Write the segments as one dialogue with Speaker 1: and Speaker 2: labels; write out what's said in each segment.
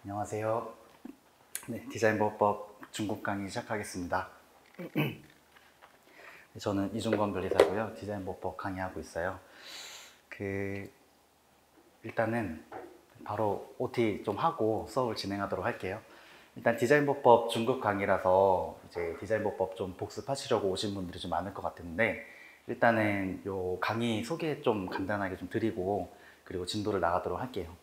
Speaker 1: 안녕하세요. 네, 디자인보호법 중급 강의 시작하겠습니다. 저는 이중권 변리사고요. 디자인보호법 강의하고 있어요. 일단은 바로 OT 좀 하고 수업을 진행하도록 할게요. 일단 디자인보호법 중급 강의라서 이제 디자인보호법 좀 복습하시려고 오신 분들이 좀 많을 것 같은데, 일단은 요 강의 소개 좀 간단하게 좀 드리고 그리고 진도를 나가도록 할게요.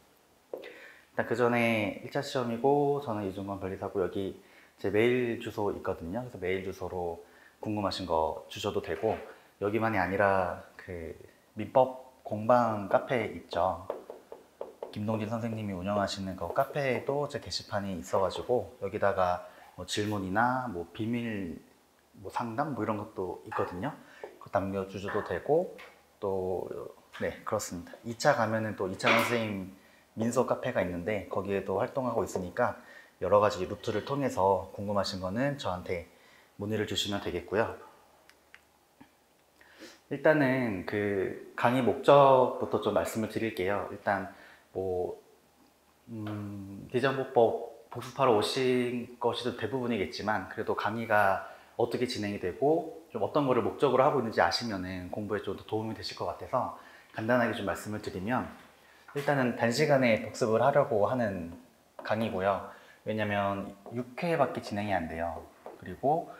Speaker 1: 일단 그 전에 1차 시험이고 저는 이중권 변리사고 여기 제 메일 주소 있거든요. 그래서 메일 주소로 궁금하신 거 주셔도 되고, 여기만이 아니라 그 민법 공방 카페 있죠. 김동진 선생님이 운영하시는 그 카페에도 제 게시판이 있어가지고 여기다가 뭐 질문이나 뭐 비밀 뭐 상담 뭐 이런 것도 있거든요. 그거 남겨주셔도 되고, 또 네, 그렇습니다. 2차 가면은 또 2차 선생님 민소 카페가 있는데 거기에도 활동하고 있으니까 여러 가지 루트를 통해서 궁금하신 거는 저한테 문의를 주시면 되겠고요. 일단은 그 강의 목적부터 좀 말씀을 드릴게요. 일단 뭐 디자인보호법 복습하러 오신 것이 대부분이겠지만, 그래도 강의가 어떻게 진행이 되고 좀 어떤 거를 목적으로 하고 있는지 아시면은 공부에 좀 더 도움이 되실 것 같아서 간단하게 좀 말씀을 드리면, 일단은 단시간에 복습을 하려고 하는 강의고요. 왜냐면 6회밖에 진행이 안 돼요. 그리고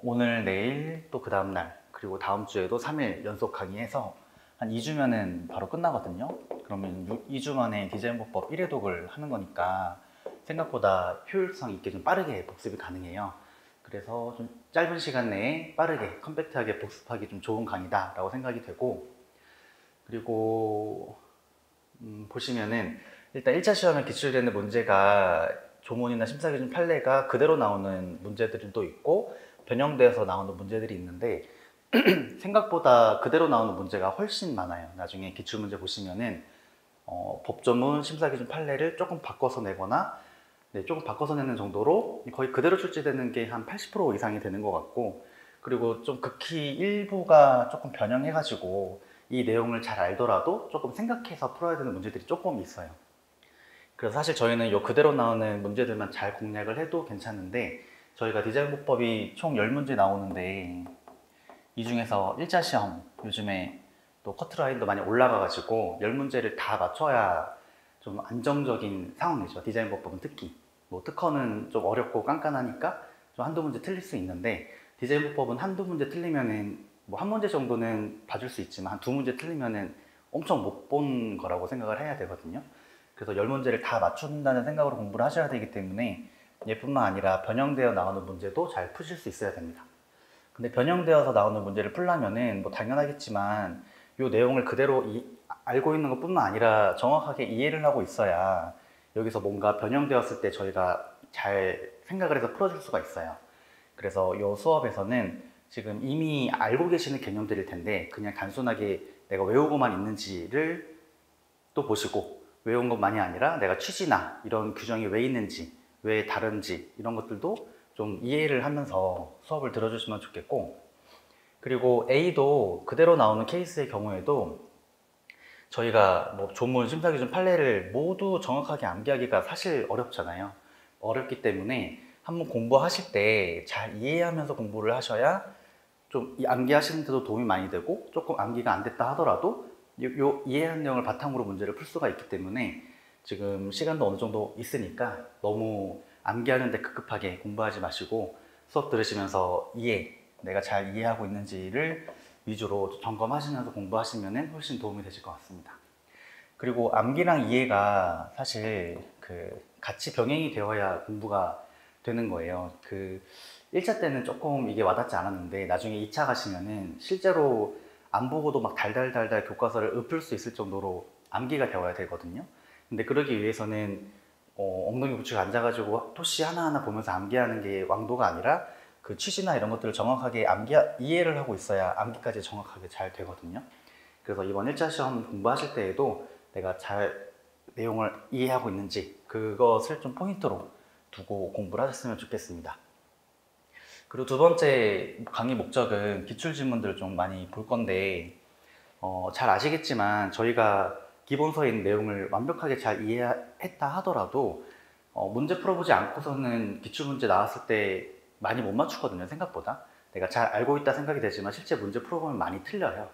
Speaker 1: 오늘, 내일, 또 그 다음날, 그리고 다음 주에도 3일 연속 강의해서 한 2주면은 바로 끝나거든요. 그러면 2주 만에 디자인보호법 1회 독을 하는 거니까 생각보다 효율성 있게 좀 빠르게 복습이 가능해요. 그래서 좀 짧은 시간 내에 빠르게 컴팩트하게 복습하기 좀 좋은 강의다 라고 생각이 되고, 그리고 보시면은 일단 1차 시험에 기출되는 문제가 조문이나 심사기준 판례가 그대로 나오는 문제들은 또 있고 변형돼서 나오는 문제들이 있는데, 생각보다 그대로 나오는 문제가 훨씬 많아요. 나중에 기출문제 보시면은 법조문, 심사기준 판례를 조금 바꿔서 내거나, 네, 조금 바꿔서 내는 정도로 거의 그대로 출제되는 게 한 80% 이상이 되는 것 같고, 그리고 좀 극히 일부가 조금 변형해가지고 이 내용을 잘 알더라도 조금 생각해서 풀어야 되는 문제들이 조금 있어요. 그래서 사실 저희는 요 그대로 나오는 문제들만 잘 공략을 해도 괜찮은데, 저희가 디자인보호법이 총 10문제 나오는데 이 중에서 1차 시험 요즘에 또 커트라인도 많이 올라가가지고 10문제를 다 맞춰야 좀 안정적인 상황이죠. 디자인보호법은 특히 뭐 특허는 좀 어렵고 깐깐하니까 좀 한두 문제 틀릴 수 있는데, 디자인보호법은 한두 문제 틀리면은 뭐 한 문제 정도는 봐줄 수 있지만 한 두 문제 틀리면은 엄청 못 본 거라고 생각을 해야 되거든요. 그래서 10문제를 다 맞춘다는 생각으로 공부를 하셔야 되기 때문에 얘뿐만 아니라 변형되어 나오는 문제도 잘 푸실 수 있어야 됩니다. 근데 변형되어서 나오는 문제를 풀려면은 뭐 당연하겠지만 이 내용을 그대로 알고 있는 것뿐만 아니라 정확하게 이해를 하고 있어야 여기서 뭔가 변형되었을 때 저희가 잘 생각을 해서 풀어줄 수가 있어요. 그래서 이 수업에서는 지금 이미 알고 계시는 개념들일 텐데 그냥 단순하게 내가 외우고만 있는지를 또 보시고, 외운 것만이 아니라 내가 취지나 이런 규정이 왜 있는지, 왜 다른지 이런 것들도 좀 이해를 하면서 수업을 들어주시면 좋겠고, 그리고 A도 그대로 나오는 케이스의 경우에도 저희가 뭐 조문, 심사기준, 판례를 모두 정확하게 암기하기가 사실 어렵잖아요. 어렵기 때문에 한번 공부하실 때 잘 이해하면서 공부를 하셔야 좀 암기하시는 데도 도움이 많이 되고, 조금 암기가 안 됐다 하더라도 요 이해한 내용을 바탕으로 문제를 풀 수가 있기 때문에 지금 시간도 어느 정도 있으니까 너무 암기하는데 급급하게 공부하지 마시고 수업 들으시면서 내가 잘 이해하고 있는지를 위주로 점검하시면서 공부하시면 훨씬 도움이 되실 것 같습니다. 그리고 암기랑 이해가 사실 같이 병행이 되어야 공부가 되는 거예요. 1차 때는 조금 이게 와닿지 않았는데 나중에 2차 가시면은 실제로 안 보고도 막 달달달달 교과서를 읊을 수 있을 정도로 암기가 되어야 되거든요. 근데 그러기 위해서는 엉덩이 붙이고 앉아가지고 토시 하나하나 보면서 암기하는 게 왕도가 아니라 그 취지나 이런 것들을 정확하게 이해를 하고 있어야 암기까지 정확하게 잘 되거든요. 그래서 이번 1차 시험 공부하실 때에도 내가 잘 내용을 이해하고 있는지 그것을 좀 포인트로 두고 공부를 하셨으면 좋겠습니다. 그리고 두 번째 강의 목적은 기출질문들을 좀 많이 볼 건데, 잘 아시겠지만 저희가 기본서에 있는 내용을 완벽하게 잘 이해했다 하더라도 문제 풀어보지 않고서는 기출문제 나왔을 때 많이 못 맞추거든요, 생각보다. 내가 잘 알고 있다 생각이 되지만 실제 문제 풀어보면 많이 틀려요.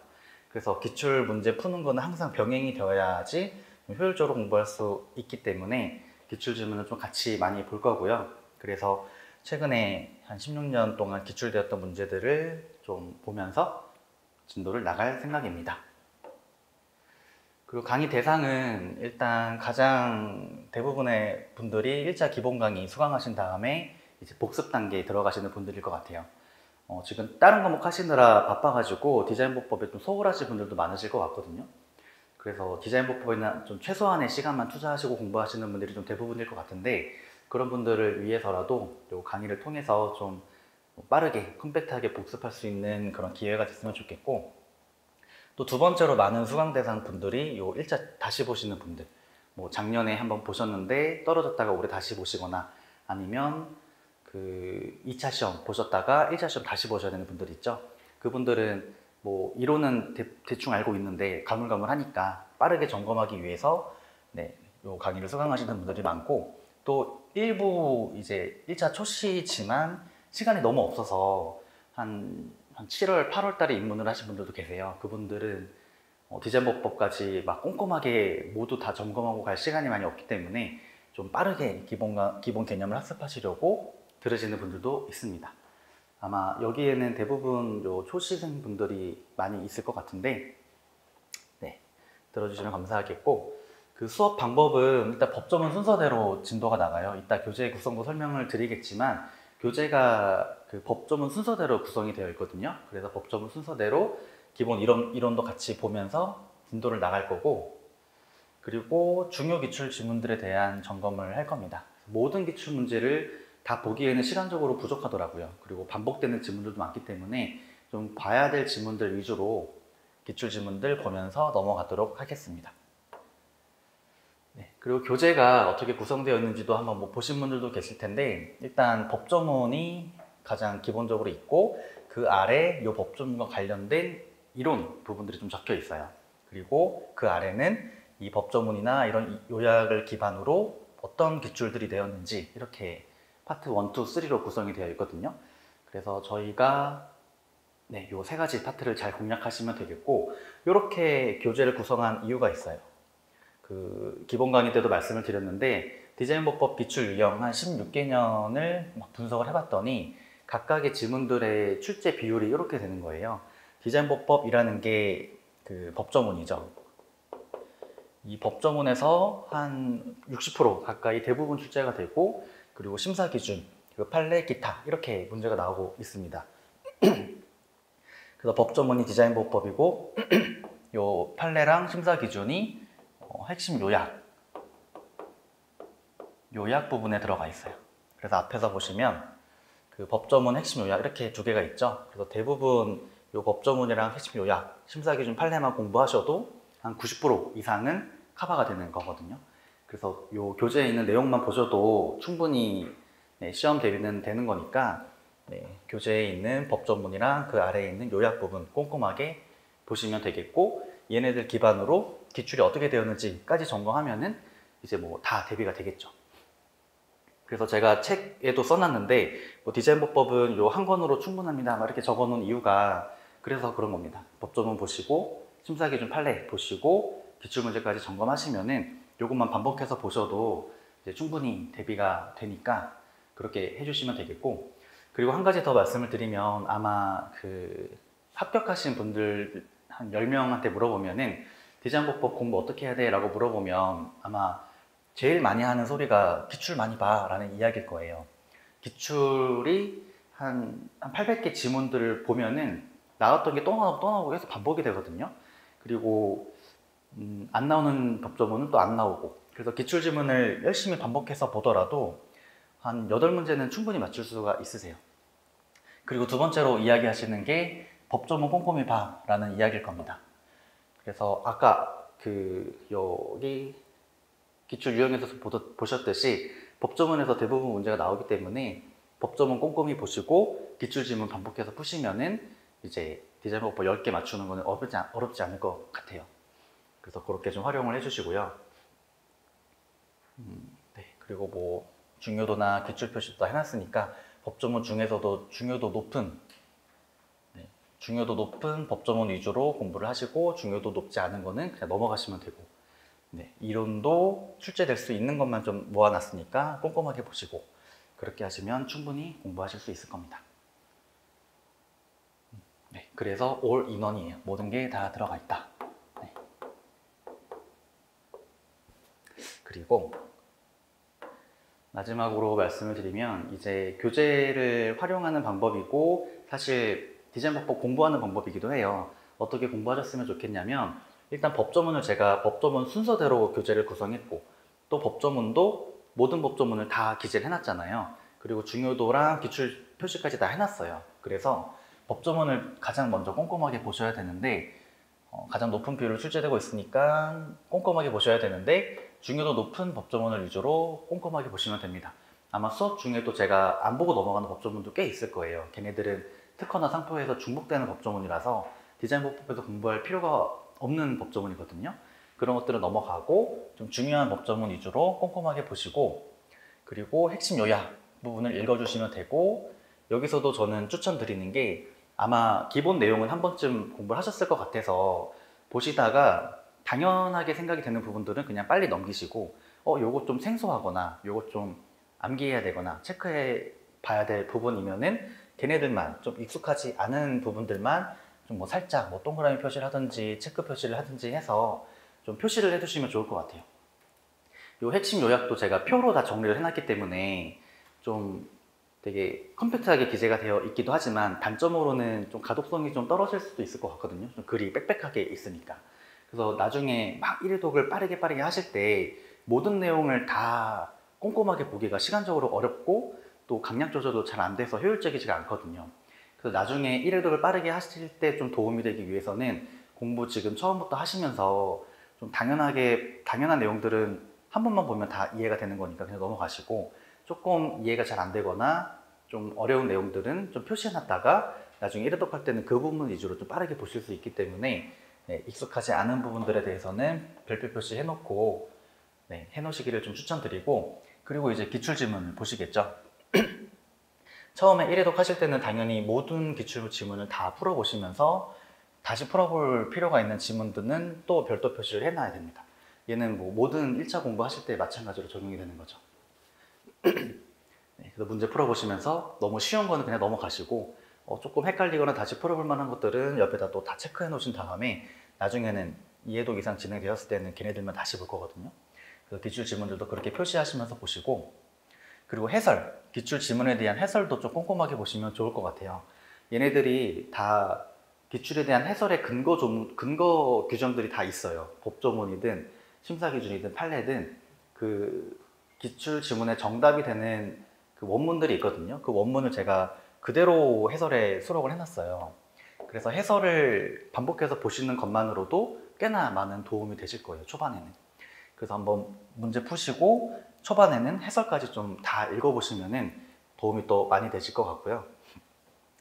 Speaker 1: 그래서 기출 문제 푸는 거는 항상 병행이 되어야지 효율적으로 공부할 수 있기 때문에 기출 지문을 좀 같이 많이 볼 거고요. 그래서 최근에 한 16년 동안 기출되었던 문제들을 좀 보면서 진도를 나갈 생각입니다. 그리고 강의 대상은 일단 가장 대부분의 분들이 1차 기본 강의 수강하신 다음에 이제 복습 단계에 들어가시는 분들일 것 같아요. 지금 다른 과목 하시느라 바빠가지고 디자인 보법에 좀 소홀하신 분들도 많으실 것 같거든요. 그래서 디자인 보법에는 좀 최소한의 시간만 투자하시고 공부하시는 분들이 좀 대부분일 것 같은데, 그런 분들을 위해서라도 이 강의를 통해서 좀 빠르게 컴팩트하게 복습할 수 있는 그런 기회가 됐으면 좋겠고, 또 두 번째로 많은 수강 대상 분들이 요 1차 다시 보시는 분들, 뭐 작년에 한번 보셨는데 떨어졌다가 올해 다시 보시거나, 아니면 그 2차 시험 보셨다가 1차 시험 다시 보셔야 되는 분들 있죠. 그분들은 뭐 이론은 대충 알고 있는데 가물가물하니까 빠르게 점검하기 위해서 요 강의를 수강하시는 분들이 많고, 또 일부 이제 1차 초시지만 시간이 너무 없어서 한 7월, 8월 달에 입문을 하신 분들도 계세요. 그분들은 디자인 보법까지 막 꼼꼼하게 모두 다 점검하고 갈 시간이 많이 없기 때문에 좀 빠르게 기본 개념을 학습하시려고 들으시는 분들도 있습니다. 아마 여기에는 대부분 요 초시생 분들이 많이 있을 것 같은데, 들어주시면 감사하겠고, 그 수업 방법은 일단 법조문 순서대로 진도가 나가요. 이따 교재 구성도 설명을 드리겠지만, 교재가 그 법조문 순서대로 구성이 되어 있거든요. 그래서 법조문 순서대로 기본 이론도 같이 보면서 진도를 나갈 거고, 그리고 중요 기출 지문들에 대한 점검을 할 겁니다. 모든 기출 문제를 다 보기에는 시간적으로 부족하더라고요. 그리고 반복되는 지문들도 많기 때문에 좀 봐야 될 지문들 위주로 기출 지문들 보면서 넘어가도록 하겠습니다. 그리고 교재가 어떻게 구성되어 있는지도 한번 보신 분들도 계실 텐데, 일단 법조문이 가장 기본적으로 있고, 그 아래 이 법조문과 관련된 이론 부분들이 좀 적혀 있어요. 그리고 그 아래는 이 법조문이나 이런 요약을 기반으로 어떤 기출들이 되었는지 이렇게 파트 1, 2, 3로 구성이 되어 있거든요. 그래서 저희가 요 세 가지 파트를 잘 공략하시면 되겠고, 이렇게 교재를 구성한 이유가 있어요. 그 기본 강의 때도 말씀을 드렸는데, 디자인 보법 기출 유형 한 16개년을 분석을 해봤더니 각각의 지문들의 출제 비율이 이렇게 되는 거예요. 디자인 보법이라는 게 그 법조문이죠. 이 법조문에서 한 60% 가까이 대부분 출제가 되고, 그리고 심사 기준, 그리고 판례, 기타 이렇게 문제가 나오고 있습니다. 그래서 법조문이 디자인 보법이고, 요 판례랑 심사 기준이 핵심 요약 부분에 들어가 있어요. 그래서 앞에서 보시면 그 법조문 핵심 요약 이렇게 두 개가 있죠. 그래서 대부분 요 법조문이랑 핵심 요약, 심사 기준 판례만 공부하셔도 한 90% 이상은 커버가 되는 거거든요. 그래서 요 교재에 있는 내용만 보셔도 충분히 시험 대비는 되는 거니까, 교재에 있는 법조문이랑 그 아래에 있는 요약 부분 꼼꼼하게 보시면 되겠고, 얘네들 기반으로 기출이 어떻게 되었는지까지 점검하면은 이제 뭐 다 대비가 되겠죠. 그래서 제가 책에도 써놨는데, 뭐 디자인 보법은 요 한 권으로 충분합니다 막 이렇게 적어놓은 이유가 그래서 그런 겁니다. 법조문 보시고 심사기준 판례 보시고 기출문제까지 점검하시면은 요것만 반복해서 보셔도 이제 충분히 대비가 되니까 그렇게 해주시면 되겠고, 그리고 한 가지 더 말씀을 드리면, 아마 그 합격하신 분들 한 10명한테 물어보면은 디자인 보법 공부 어떻게 해야 돼? 라고 물어보면 아마 제일 많이 하는 소리가 기출 많이 봐 라는 이야기일 거예요. 기출이 한 800개 지문들을 보면은 나왔던 게 또 나오고 계속 반복이 되거든요. 그리고 안 나오는 법조문은 또 안 나오고, 그래서 기출 지문을 열심히 반복해서 보더라도 한 8문제는 충분히 맞출 수가 있으세요. 그리고 두 번째로 이야기하시는 게 법조문 꼼꼼히 봐 라는 이야기일 겁니다. 그래서 아까 그 여기 기출 유형에서 보셨듯이 법조문에서 대부분 문제가 나오기 때문에 법조문 꼼꼼히 보시고 기출 지문 반복해서 푸시면은 이제 디자인 보법 10개 맞추는 거는 어렵지 않을 것 같아요. 그래서 그렇게 좀 활용을 해주시고요. 그리고 뭐 중요도나 기출 표시도 해놨으니까 법조문 중에서도 중요도 높은 법조문 위주로 공부를 하시고 중요도 높지 않은 거는 그냥 넘어가시면 되고, 이론도 출제될 수 있는 것만 좀 모아놨으니까 꼼꼼하게 보시고 그렇게 하시면 충분히 공부하실 수 있을 겁니다. 그래서 올 인원이에요. 모든 게 다 들어가 있다. 그리고 마지막으로 말씀을 드리면 이제 교재를 활용하는 방법이고 사실 디자인 법법 공부하는 방법이기도 해요. 어떻게 공부하셨으면 좋겠냐면, 일단 법조문을 제가 법조문 순서대로 교재를 구성했고, 또 법조문도 모든 법조문을 다 기재를 해놨잖아요. 그리고 중요도랑 기출 표시까지 다 해놨어요. 그래서 법조문을 가장 먼저 꼼꼼하게 보셔야 되는데, 가장 높은 비율로 출제되고 있으니까 꼼꼼하게 보셔야 되는데, 중요도 높은 법조문을 위주로 꼼꼼하게 보시면 됩니다. 아마 수업 중에도 제가 안 보고 넘어가는 법조문도 꽤 있을 거예요. 걔네들은 특허나 상표에서 중복되는 법조문이라서 디자인 법법에서 공부할 필요가 없는 법조문이거든요. 그런 것들은 넘어가고 좀 중요한 법조문 위주로 꼼꼼하게 보시고, 그리고 핵심 요약 부분을 읽어주시면 되고, 여기서도 저는 추천드리는 게, 아마 기본 내용은 한 번쯤 공부를 하셨을 것 같아서 보시다가 당연하게 생각이 되는 부분들은 그냥 빨리 넘기시고, 요거 좀 생소하거나 요거 좀 암기해야 되거나 체크해 봐야 될 부분이면은 걔네들만 좀 익숙하지 않은 부분들만 좀 뭐 살짝 뭐 동그라미 표시를 하든지 체크 표시를 하든지 해서 좀 표시를 해두시면 좋을 것 같아요. 요 핵심 요약도 제가 표로 다 정리를 해놨기 때문에 좀 되게 컴팩트하게 기재가 되어 있기도 하지만 단점으로는 좀 가독성이 좀 떨어질 수도 있을 것 같거든요. 좀 글이 빽빽하게 있으니까. 그래서 나중에 막 1회독을 빠르게 하실 때 모든 내용을 다 꼼꼼하게 보기가 시간적으로 어렵고 또 강약 조절도 잘 안 돼서 효율적이지가 않거든요. 그래서 나중에 1회독을 빠르게 하실 때 좀 도움이 되기 위해서는 공부 지금 처음부터 하시면서 좀 당연한 내용들은 한 번만 보면 다 이해가 되는 거니까 그냥 넘어가시고, 조금 이해가 잘 안 되거나 좀 어려운 내용들은 좀 표시해놨다가 나중에 1회독 할 때는 그 부분 위주로 좀 빠르게 보실 수 있기 때문에 익숙하지 않은 부분들에 대해서는 별표 표시 해놓고 해놓으시기를 좀 추천드리고, 그리고 이제 기출지문을 보시겠죠. 처음에 1회독 하실 때는 당연히 모든 기출지문을 다 풀어보시면서 다시 풀어볼 필요가 있는 지문들은 또 별도 표시를 해놔야 됩니다. 얘는 뭐 모든 1차 공부하실 때 마찬가지로 적용이 되는 거죠. 그래서 문제 풀어보시면서 너무 쉬운 거는 그냥 넘어가시고, 조금 헷갈리거나 다시 풀어볼 만한 것들은 옆에다 또 다 체크해 놓으신 다음에 나중에는 2회독 이상 진행되었을 때는 걔네들만 다시 볼 거거든요. 그래서 기출 지문들도 그렇게 표시하시면서 보시고, 그리고 해설, 기출 지문에 대한 해설도 좀 꼼꼼하게 보시면 좋을 것 같아요. 얘네들이 다 기출에 대한 해설의 근거 규정들이 다 있어요. 법조문이든 심사기준이든 판례든 그 기출 지문의 정답이 되는 그 원문들이 있거든요. 그 원문을 제가 그대로 해설에 수록을 해놨어요. 그래서 해설을 반복해서 보시는 것만으로도 꽤나 많은 도움이 되실 거예요, 초반에는. 그래서 한번 문제 푸시고 초반에는 해설까지 좀 다 읽어보시면은 도움이 또 많이 되실 것 같고요.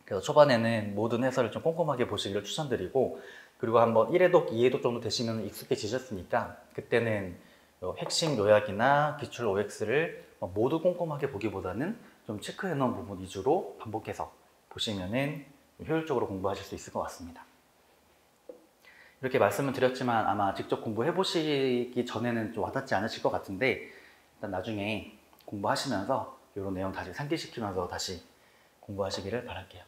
Speaker 1: 그래서 초반에는 모든 해설을 좀 꼼꼼하게 보시기를 추천드리고, 그리고 한번 1회독, 2회독 정도 되시면 익숙해지셨으니까 그때는 핵심 요약이나 기출 OX를 모두 꼼꼼하게 보기보다는 좀 체크해 놓은 부분 위주로 반복해서 보시면은 효율적으로 공부하실 수 있을 것 같습니다. 이렇게 말씀을 드렸지만 아마 직접 공부해 보시기 전에는 좀 와닿지 않으실 것 같은데, 일단 나중에 공부하시면서 이런 내용 다시 상기시키면서 다시 공부하시기를 바랄게요.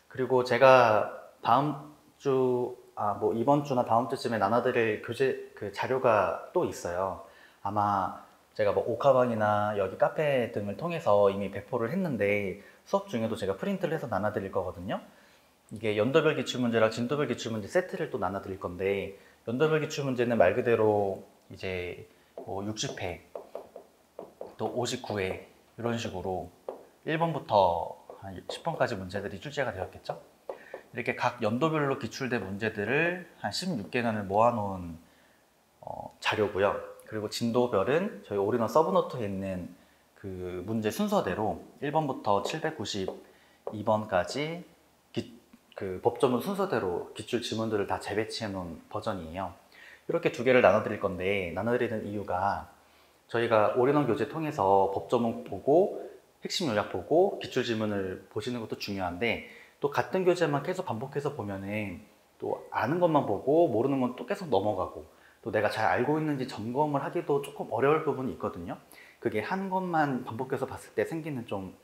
Speaker 1: 그리고 제가 이번 주나 다음 주쯤에 나눠드릴 교재 자료가 또 있어요. 아마 제가 뭐 오카방이나 여기 카페 등을 통해서 이미 배포를 했는데 수업 중에도 제가 프린트를 해서 나눠드릴 거거든요. 이게 연도별 기출문제랑 진도별 기출문제 세트를 또 나눠드릴 건데, 연도별 기출문제는 말 그대로 이제 뭐 60회 또 59회 이런 식으로 1번부터 한 10번까지 문제들이 출제가 되었겠죠. 이렇게 각 연도별로 기출된 문제들을 한 16개간을 모아놓은 자료고요. 그리고 진도별은 저희 올인원 서브노트에 있는 그 문제 순서대로 1번부터 792번까지 그 법조문 순서대로 기출 지문들을 다 재배치해 놓은 버전이에요. 이렇게 두 개를 나눠드릴 건데, 나눠드리는 이유가 저희가 올인원 교재 통해서 법조문 보고 핵심 요약 보고 기출지문을 보시는 것도 중요한데 또 같은 교재만 계속 반복해서 보면은 또 아는 것만 보고 모르는 건 또 계속 넘어가고 또 내가 잘 알고 있는지 점검을 하기도 조금 어려울 부분이 있거든요. 그게 한 것만 반복해서 봤을 때 생기는 좀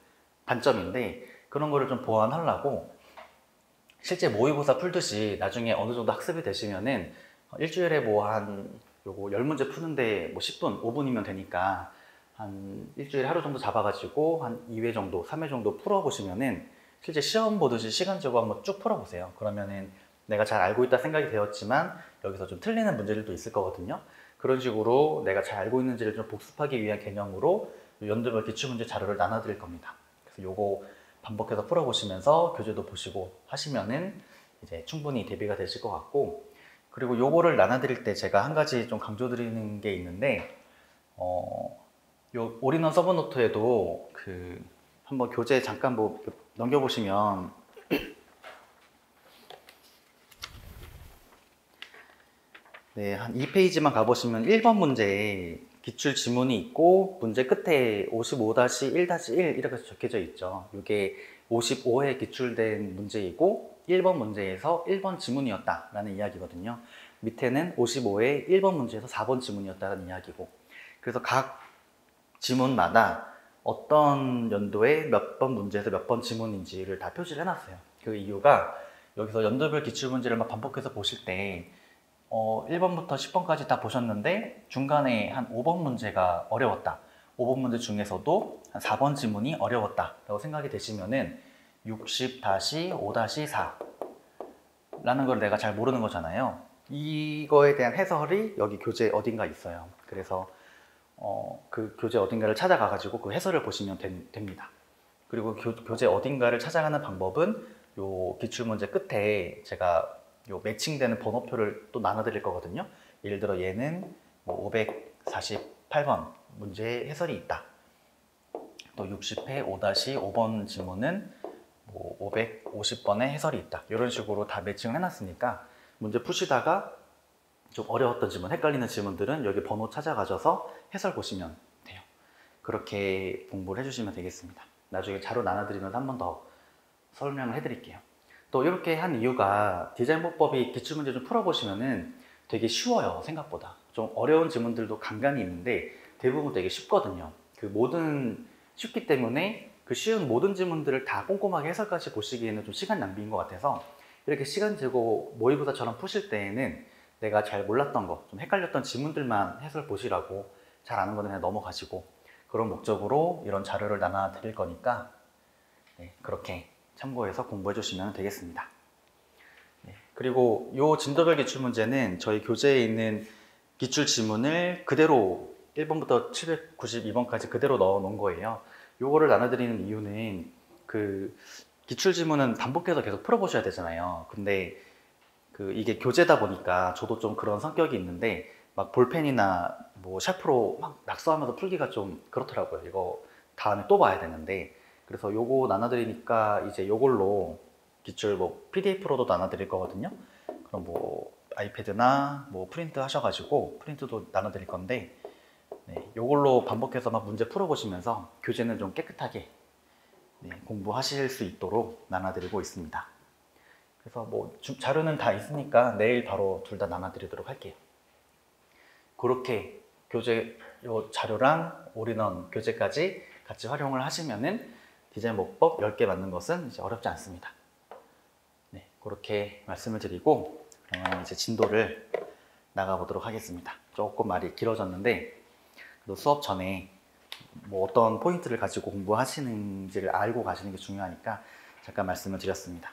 Speaker 1: 단점인데 그런 거를 좀 보완하려고 실제 모의고사 풀듯이 나중에 어느 정도 학습이 되시면은 일주일에 뭐 한 요거 10문제 푸는데 뭐 10분, 5분이면 되니까 한 일주일에 하루 정도 잡아가지고 한 2회 정도, 3회 정도 풀어보시면은 실제 시험 보듯이 시간 재고 한번 쭉 풀어보세요. 그러면은 내가 잘 알고 있다 생각이 되었지만 여기서 좀 틀리는 문제들도 있을 거거든요. 그런 식으로 내가 잘 알고 있는지를 좀 복습하기 위한 개념으로 연도별 기출문제 자료를 나눠드릴 겁니다. 그래서 요거 반복해서 풀어보시면서 교재도 보시고 하시면은 이제 충분히 대비가 되실 것 같고, 그리고 요거를 나눠드릴 때 제가 한 가지 좀 강조드리는 게 있는데 요 올인원 서브노트에도 그 한번 교재 잠깐 뭐 넘겨보시면 네, 한 2페이지만 가보시면 1번 문제에 기출 지문이 있고 문제 끝에 55-1-1 이렇게 적혀져 있죠. 이게 55회 기출된 문제이고 1번 문제에서 1번 지문이었다 라는 이야기거든요. 밑에는 55회 1번 문제에서 4번 지문이었다는 이야기고, 그래서 각 지문마다 어떤 연도에 몇 번 문제에서 몇 번 지문인지를 다 표시를 해놨어요. 그 이유가 여기서 연도별 기출문제를 막 반복해서 보실 때 1번부터 10번까지 다 보셨는데 중간에 한 5번 문제가 어려웠다, 5번 문제 중에서도 한 4번 지문이 어려웠다 라고 생각이 되시면은 60-5-4 라는 걸 내가 잘 모르는 거잖아요. 이거에 대한 해설이 여기 교재 어딘가 있어요. 그래서 그 교재 어딘가를 찾아가 가지고 그 해설을 보시면 됩니다. 그리고 교재 어딘가를 찾아가는 방법은 요 기출문제 끝에 제가 요 매칭되는 번호표를 또 나눠드릴 거거든요. 예를 들어 얘는 뭐 548번 문제에 해설이 있다. 또 60회 5-5번 지문은 뭐 550번의 해설이 있다. 이런 식으로 다 매칭을 해놨으니까 문제 푸시다가 좀 어려웠던 지문, 헷갈리는 지문들은 여기 번호 찾아가셔서 해설 보시면 돼요. 그렇게 공부를 해주시면 되겠습니다. 나중에 자료 나눠드리면서 한 번 더 설명을 해드릴게요. 또 이렇게 한 이유가 디자인보법이 기출문제 좀 풀어보시면은 되게 쉬워요. 생각보다 좀 어려운 지문들도 간간히 있는데 대부분 되게 쉽거든요. 그 모든 쉽기 때문에 그 쉬운 모든 지문들을 다 꼼꼼하게 해설까지 보시기에는 좀 시간 낭비인 것 같아서 이렇게 시간 재고 모의고사처럼 푸실 때에는 내가 잘 몰랐던 거, 좀 헷갈렸던 지문들만 해설 보시라고, 잘 아는 거는 그냥 넘어가시고, 그런 목적으로 이런 자료를 나눠 드릴 거니까 네, 그렇게 참고해서 공부해 주시면 되겠습니다. 네, 그리고 이 진도별 기출문제는 저희 교재에 있는 기출 지문을 그대로 1번부터 792번까지 그대로 넣어 놓은 거예요. 요거를 나눠드리는 이유는 그 기출 지문은 반복해서 계속 풀어보셔야 되잖아요. 근데 이게 교재다 보니까 저도 좀 그런 성격이 있는데 막 볼펜이나 뭐 샤프로 막 낙서하면서 풀기가 좀 그렇더라고요. 이거 다음에 또 봐야 되는데, 그래서 요거 나눠드리니까 이제 요걸로 기출 뭐 PDF로도 나눠드릴 거거든요. 그럼 뭐 아이패드나 뭐 프린트 하셔가지고 프린트도 나눠드릴 건데, 네, 요걸로 반복해서 막 문제 풀어보시면서 교재는 좀 깨끗하게 네, 공부하실 수 있도록 나눠드리고 있습니다. 그래서 뭐 자료는 다 있으니까 내일 바로 둘 다 나눠드리도록 할게요. 그렇게 교재 요 자료랑 올인원 교재까지 같이 활용을 하시면은 디자인 목법 10개 맞는 것은 이제 어렵지 않습니다. 네, 그렇게 말씀을 드리고 그러면 이제 진도를 나가보도록 하겠습니다. 조금 말이 길어졌는데 또 수업 전에 뭐 어떤 포인트를 가지고 공부하시는지를 알고 가시는 게 중요하니까 잠깐 말씀을 드렸습니다.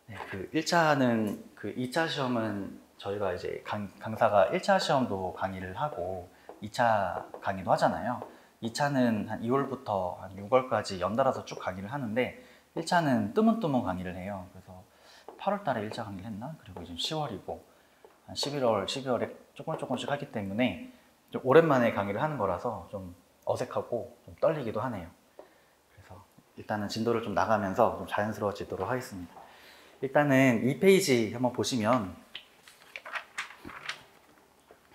Speaker 1: 네, 그 1차는 그 2차 시험은 저희가 이제 강사가 1차 시험도 강의를 하고 2차 강의도 하잖아요. 2차는 한 2월부터 한 6월까지 연달아서 쭉 강의를 하는데 1차는 뜨문뜨문 강의를 해요. 그래서 8월 달에 1차 강의를 했나? 그리고 지금 10월이고 한 11월, 12월에 조금씩 하기 때문에 좀 오랜만에 강의를 하는 거라서 좀 어색하고 좀 떨리기도 하네요. 그래서 일단은 진도를 좀 나가면서 좀 자연스러워지도록 하겠습니다. 일단은 이 페이지 한번 보시면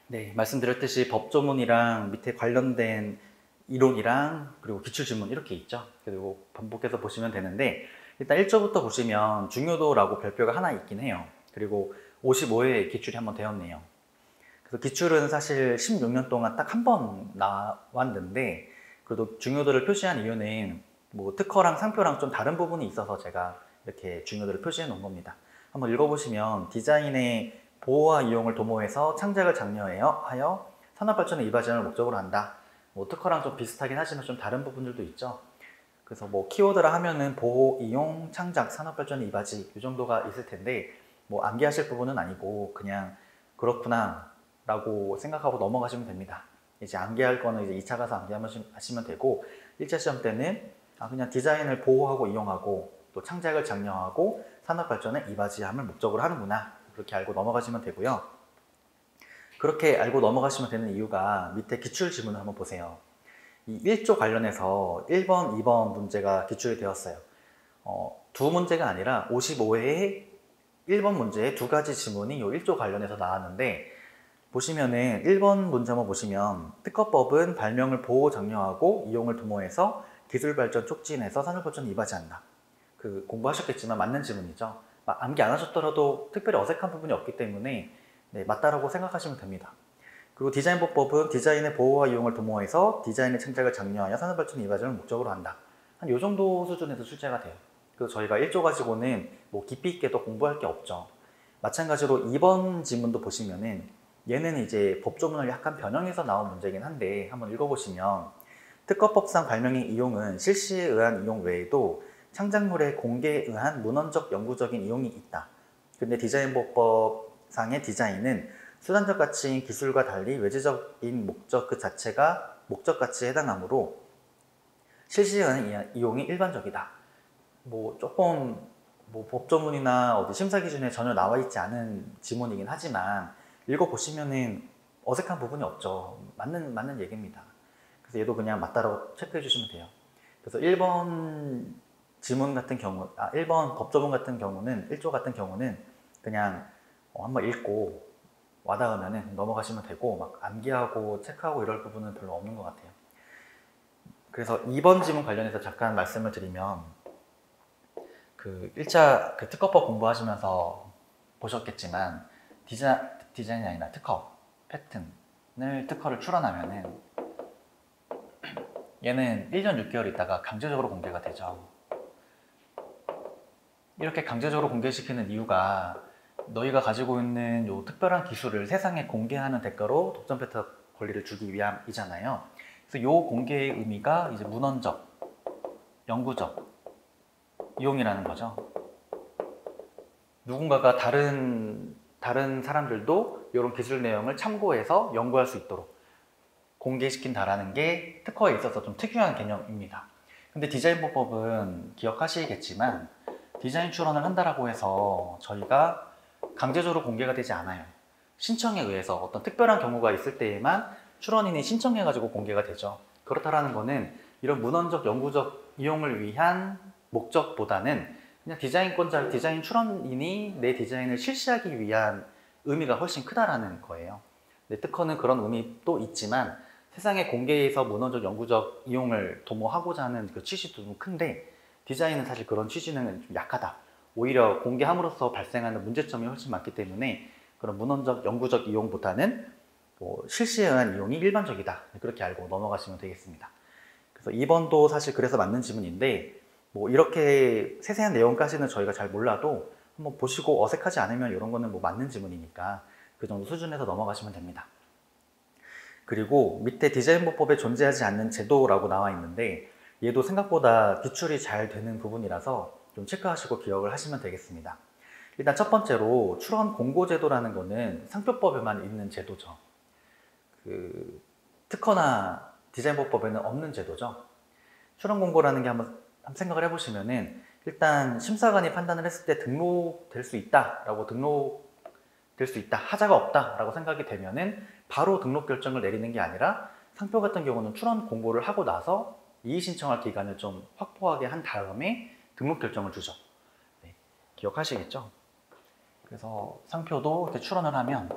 Speaker 1: 네, 말씀드렸듯이 법조문이랑 밑에 관련된 이론이랑 그리고 기출지문 이렇게 있죠. 그리고 반복해서 보시면 되는데 일단 1조부터 보시면 중요도라고 별표가 하나 있긴 해요. 그리고 55회 기출이 한번 되었네요. 그래서 기출은 사실 16년 동안 딱 한 번 나왔는데 그래도 중요도를 표시한 이유는 뭐 특허랑 상표랑 좀 다른 부분이 있어서 제가 이렇게 중요도를 표시해 놓은 겁니다. 한번 읽어보시면 디자인의 보호와 이용을 도모해서 창작을 장려하여 산업발전에 이바지함을 목적으로 한다. 뭐 특허랑 좀 비슷하긴 하지만 좀 다른 부분들도 있죠. 그래서 뭐 키워드라 하면은 보호, 이용, 창작, 산업발전에 이바지 이 정도가 있을 텐데 뭐 암기하실 부분은 아니고 그냥 그렇구나 라고 생각하고 넘어가시면 됩니다. 이제 암기할 거는 이제 2차 가서 암기하시면 되고 1차 시험 때는 그냥 디자인을 보호하고 이용하고 또 창작을 장려하고 산업발전에 이바지함을 목적으로 하는구나 그렇게 알고 넘어가시면 되고요. 그렇게 알고 넘어가시면 되는 이유가 밑에 기출 지문을 한번 보세요. 이 1조 관련해서 1번, 2번 문제가 기출이 되었어요. 두 문제가 아니라 55회에 1번 문제에 두 가지 지문이 이 1조 관련해서 나왔는데 보시면은 1번 문제 한번 보시면 특허법은 발명을 보호 장려하고 이용을 도모해서 기술 발전 촉진해서 산업발전에 이바지한다. 그 공부하셨겠지만 맞는 지문이죠. 암기 안 하셨더라도 특별히 어색한 부분이 없기 때문에 네, 맞다라고 생각하시면 됩니다. 그리고 디자인보법은 디자인의 보호와 이용을 도모해서 디자인의 창작을 장려하여 산업발전에 이바지함을 목적으로 한다. 한 이 정도 수준에서 출제가 돼요. 그래서 저희가 1조 가지고는 뭐 깊이 있게 더 공부할 게 없죠. 마찬가지로 2번 지문도 보시면은 얘는 이제 법조문을 약간 변형해서 나온 문제이긴 한데 한번 읽어보시면 특허법상 발명의 이용은 실시에 의한 이용 외에도 창작물의 공개에 의한 문헌적 영구적인 이용이 있다. 근데 디자인보법상의 디자인은 수단적 가치인 기술과 달리 외재적인 목적 그 자체가 목적 가치에 해당하므로 실시에 의한 이용이 일반적이다. 뭐 조금 뭐 법조문이나 어디 심사 기준에 전혀 나와 있지 않은 지문이긴 하지만 읽어보시면은 어색한 부분이 없죠. 맞는 얘기입니다. 그래서 얘도 그냥 맞다라고 체크해 주시면 돼요. 그래서 1번 지문 같은 경우, 1번 법조문 같은 경우는, 1조 같은 경우는 그냥 한번 읽고 와닿으면은 넘어가시면 되고 막 암기하고 체크하고 이럴 부분은 별로 없는 것 같아요. 그래서 2번 지문 관련해서 잠깐 말씀을 드리면 그 1차 그 특허법 공부하시면서 보셨겠지만 디자인이 아니라 특허, 패턴을 특허를 출원하면은 얘는 1년 6개월 있다가 강제적으로 공개가 되죠. 이렇게 강제적으로 공개시키는 이유가 너희가 가지고 있는 요 특별한 기술을 세상에 공개하는 대가로 독점 패턴 권리를 주기 위함이잖아요. 그래서 요 공개의 의미가 이제 문헌적, 영구적 이용이라는 거죠. 누군가가 다른 사람들도 이런 기술 내용을 참고해서 연구할 수 있도록 공개시킨다라는 게 특허에 있어서 좀 특유한 개념입니다. 근데 디자인보법은 기억하시겠지만 디자인 출원을 한다라고 해서 저희가 강제적으로 공개가 되지 않아요. 신청에 의해서 어떤 특별한 경우가 있을 때에만 출원인이 신청해가지고 공개가 되죠. 그렇다라는 거는 이런 문헌적, 영구적 이용을 위한 목적보다는 그냥 디자인권자, 디자인 출원인이 내 디자인을 실시하기 위한 의미가 훨씬 크다라는 거예요. 특허는 그런 의미도 있지만 세상에 공개해서 문헌적, 영구적 이용을 도모하고자 하는 그 취지도 좀 큰데 디자인은 사실 그런 취지는 좀 약하다. 오히려 공개함으로써 발생하는 문제점이 훨씬 많기 때문에 그런 문헌적, 영구적 이용보다는 실시에 의한 이용이 일반적이다. 그렇게 알고 넘어가시면 되겠습니다. 그래서 2번도 사실 그래서 맞는 지문인데 뭐 이렇게 세세한 내용까지는 저희가 잘 몰라도 한번 보시고 어색하지 않으면 이런 거는 뭐 맞는 지문이니까 그 정도 수준에서 넘어가시면 됩니다. 그리고 밑에 디자인보법에 존재하지 않는 제도라고 나와 있는데 얘도 생각보다 기출이 잘 되는 부분이라서 좀 체크하시고 기억을 하시면 되겠습니다. 일단 첫 번째로 출원 공고제도라는 거는 상표법에만 있는 제도죠. 그 특허나 디자인보법에는 없는 제도죠. 출원 공고라는 게 한번 생각을 해보시면은 일단 심사관이 판단을 했을 때 등록될 수 있다라고 등록될 수 있다, 하자가 없다라고 생각이 되면은 바로 등록 결정을 내리는 게 아니라 상표 같은 경우는 출원 공고를 하고 나서 이의 신청할 기간을 좀 확보하게 한 다음에 등록 결정을 주죠. 네. 기억하시겠죠? 그래서 상표도 이렇게 출원을 하면